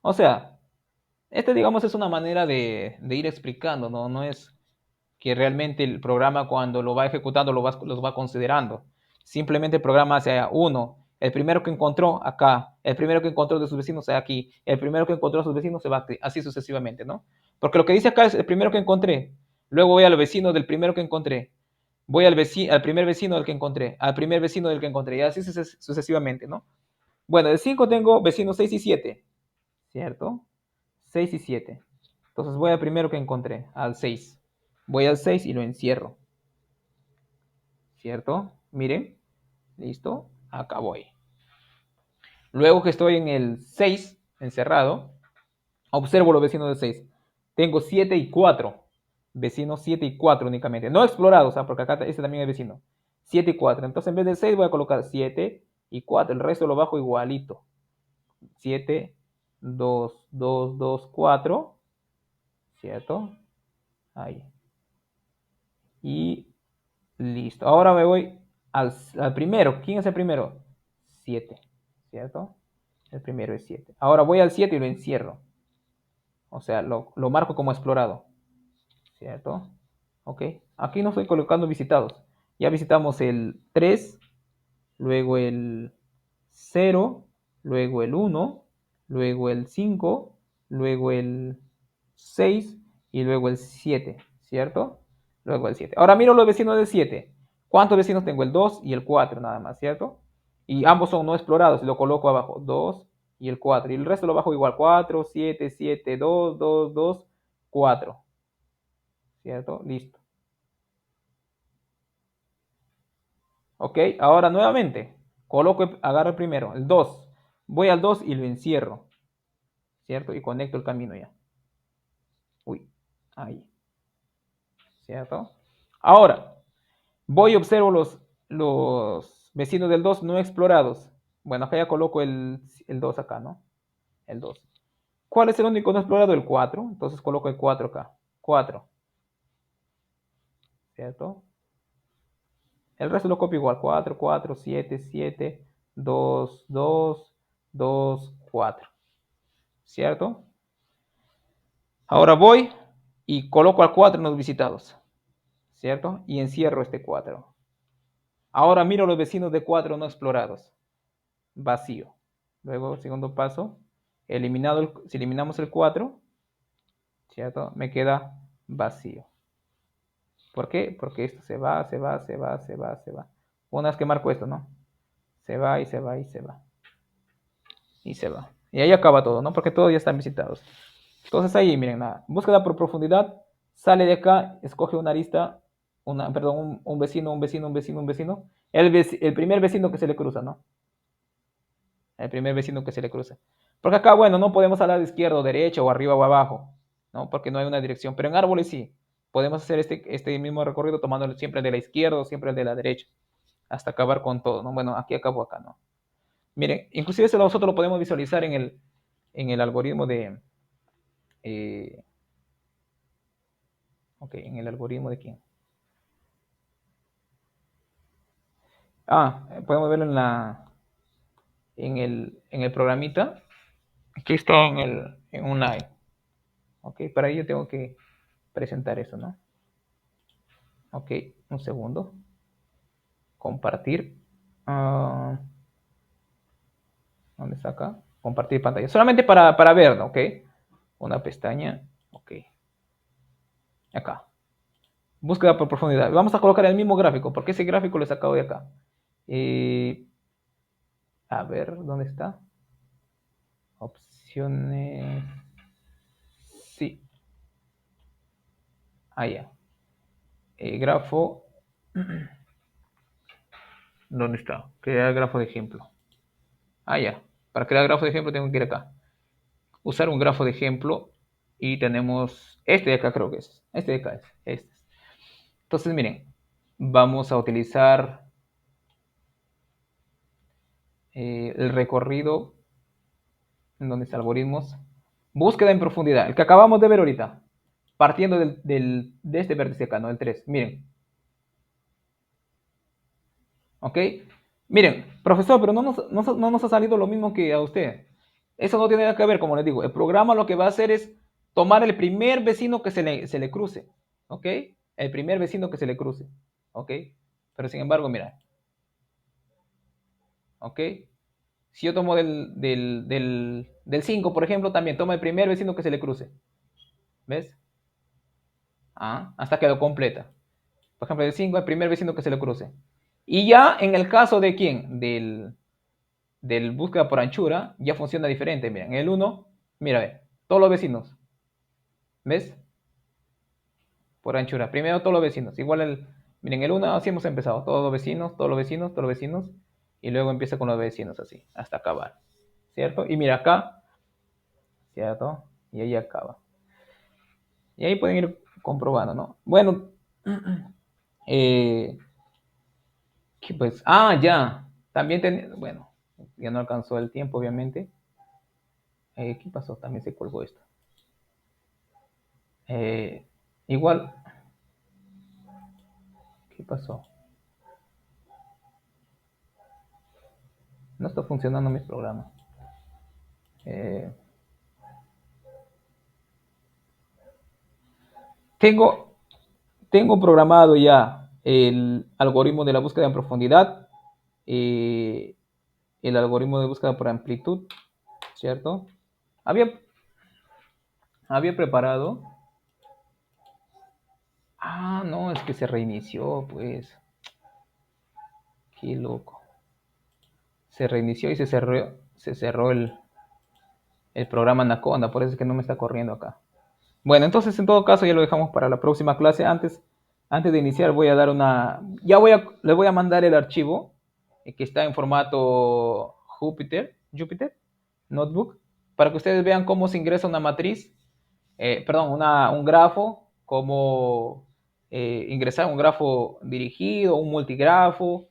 O sea, digamos es una manera de ir explicando, ¿no? No es que realmente el programa cuando lo va ejecutando los va considerando. Simplemente el programa hace uno, el primero que encontró acá, el primero que encontró de sus vecinos se aquí, el primero que encontró a sus vecinos se va aquí, así sucesivamente, ¿no? Porque lo que dice acá es el primero que encontré, luego voy al vecino del primero que encontré, voy al primer vecino del que encontré, al primer vecino del que encontré, y así sucesivamente, ¿no? Bueno, del 5 tengo vecinos 6 y 7, ¿cierto? 6 y 7. Entonces voy al primero que encontré, al 6. Voy al 6 y lo encierro. ¿Cierto? Miren. Listo. Acá voy. Luego que estoy en el 6, encerrado, observo los vecinos del 6. Tengo 7 y 4. Vecinos 7 y 4 únicamente. No explorados, porque acá este también es vecino. 7 y 4. Entonces en vez de 6 voy a colocar 7 y 4. El resto lo bajo igualito. 7, 2, 2, 2, 4. ¿Cierto? Ahí. Y listo. Ahora me voy al primero. ¿Quién es el primero? 7. ¿Cierto? El primero es 7. Ahora voy al 7 y lo encierro. O sea, lo marco como explorado. ¿Cierto? Ok. Aquí no estoy colocando visitados. Ya visitamos el 3, luego el 0, luego el 1, luego el 5, luego el 6 y luego el 7, ¿cierto? Luego el 7. Ahora miro los vecinos del 7. ¿Cuántos vecinos tengo? El 2 y el 4 nada más, ¿cierto? Y ambos son no explorados, lo coloco abajo, 2 y el 4. Y el resto lo bajo igual, 4, 7, 7, 2, 2, 2, 4. ¿Cierto? Listo. Ok, ahora nuevamente, agarro el primero, el 2. Voy al 2 y lo encierro, ¿cierto? Y conecto el camino ya. Uy, ahí, ¿cierto? Ahora, voy y observo los vecinos del 2 no explorados. Bueno, acá ya coloco el 2 acá, ¿no? El 2. ¿Cuál es el único no explorado? El 4. Entonces coloco el 4 acá. 4, ¿cierto? El resto lo copio igual. 4, 4, 7, 7, 2, 2, 2, 4. ¿Cierto? Ahora voy y coloco al 4 en los visitados. ¿Cierto? Y encierro este 4. Ahora miro los vecinos de 4 no explorados. Vacío. Luego, segundo paso, si eliminamos el 4, ¿cierto? Me queda vacío. ¿Por qué? Porque esto se va, se va, se va, se va, se va. Una vez que marco esto, ¿no? Se va y se va y se va. Y se va. Y ahí acaba todo, ¿no? Porque todos ya están visitados. Entonces ahí, miren, nada. Búsqueda por profundidad. Sale de acá, escoge una arista, perdón, un vecino, un vecino, un vecino, un vecino. El primer vecino que se le cruza, ¿no? El primer vecino que se le cruza. Porque acá, bueno, no podemos hablar de izquierda o derecha o arriba o abajo, ¿no? Porque no hay una dirección. Pero en árboles sí. Podemos hacer este mismo recorrido tomando siempre el de la izquierda o siempre el de la derecha. Hasta acabar con todo, ¿no? Bueno, aquí acabo acá, ¿no? Miren, inclusive eso nosotros lo podemos visualizar en el algoritmo de... ok, en el algoritmo de quién. Podemos verlo en el programita. Aquí está en un live. Ok, para ello tengo que presentar eso, ¿no? Ok, un segundo. Compartir. ¿Dónde está acá? Compartir pantalla. Solamente para verlo, ¿ok? Una pestaña. Ok. Acá. Búsqueda por profundidad. Vamos a colocar el mismo gráfico, porque ese gráfico lo he sacado de acá. A ver, ¿dónde está? Opciones. Sí. Allá. Grafo. ¿Dónde está? Crear grafo de ejemplo. Ya. Para crear grafo de ejemplo tengo que ir acá. Usar un grafo de ejemplo. Y tenemos este de acá, creo que es. Este de acá es. Este. Entonces, miren. Vamos a utilizar el recorrido. En donde está algoritmos. Búsqueda en profundidad. El que acabamos de ver ahorita. Partiendo de este vértice acá, ¿no? El 3. Miren. ¿Ok? Miren, profesor, pero no nos ha salido lo mismo que a usted. Eso no tiene nada que ver, como les digo. El programa lo que va a hacer es tomar el primer vecino que se le cruce. ¿Ok? El primer vecino que se le cruce. ¿Ok? Pero sin embargo, mira. ¿Ok? Si yo tomo del 5, por ejemplo, también toma el primer vecino que se le cruce. ¿Ves? Hasta que lo completa. Por ejemplo, del 5, el primer vecino que se le cruce. Y ya en el caso de quién? Del búsqueda por anchura, ya funciona diferente. Miren, el 1, mira, ve, todos los vecinos. ¿Ves? Por anchura. Primero todos los vecinos. Miren, el 1 así hemos empezado. Todos los vecinos, todos los vecinos, todos los vecinos. Y luego empieza con los vecinos así, hasta acabar. ¿Cierto? Y mira acá, ¿cierto? Y ahí acaba. Y ahí pueden ir comprobando, ¿no? Bueno, pues, ya. También bueno, ya no alcanzó el tiempo, obviamente. ¿Qué pasó? También se colgó esto. Igual, ¿qué pasó? No está funcionando mis programas. Tengo, tengo programado ya el algoritmo de la búsqueda en profundidad. el algoritmo de búsqueda por amplitud, ¿cierto? Había preparado. Ah, no, es que se reinició, pues. Qué loco. Se reinició y se cerró el programa Anaconda, por eso es que no me está corriendo acá. Bueno, entonces en todo caso ya lo dejamos para la próxima clase. Antes de iniciar voy a dar una... les voy a mandar el archivo que está en formato Jupyter Notebook, para que ustedes vean cómo se ingresa una matriz, perdón, un grafo, cómo ingresar un grafo dirigido, un multigrafo,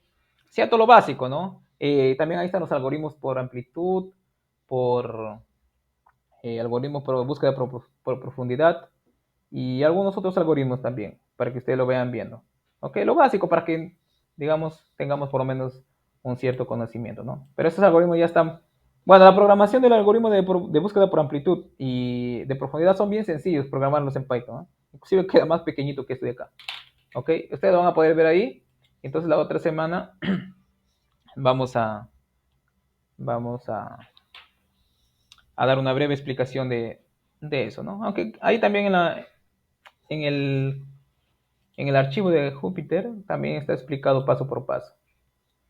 sea todo lo básico, ¿no? También ahí están los algoritmos por amplitud, por algoritmos por búsqueda por profundidad y algunos otros algoritmos también, para que ustedes lo vean viendo. ¿Ok? Lo básico para que, digamos, tengamos por lo menos un cierto conocimiento, ¿no? Pero estos algoritmos ya están... Bueno, la programación del algoritmo de búsqueda por amplitud y de profundidad son bien sencillos programarlos en Python, ¿no? Inclusive queda más pequeñito que este de acá. ¿Ok? Ustedes lo van a poder ver ahí. Entonces la otra semana vamos a, vamos a dar una breve explicación de eso, ¿no? Aunque ahí también en el, en el archivo de Jupyter también está explicado paso por paso,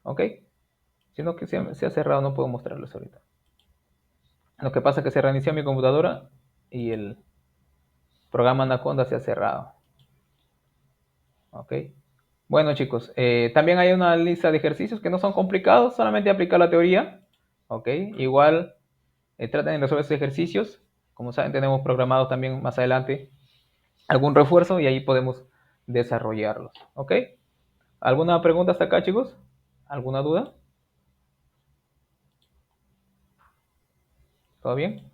¿ok? Sino que se ha cerrado, no puedo mostrarles ahorita. Lo que pasa es que se reinició mi computadora y el programa Anaconda se ha cerrado, ¿ok? Bueno, chicos, también hay una lista de ejercicios que no son complicados, solamente aplicar la teoría, ¿ok? Igual traten de resolver estos ejercicios. Como saben, tenemos programado también más adelante algún refuerzo y ahí podemos desarrollarlos, ¿ok? ¿Alguna pregunta hasta acá, chicos? ¿Alguna duda? ¿Todo bien?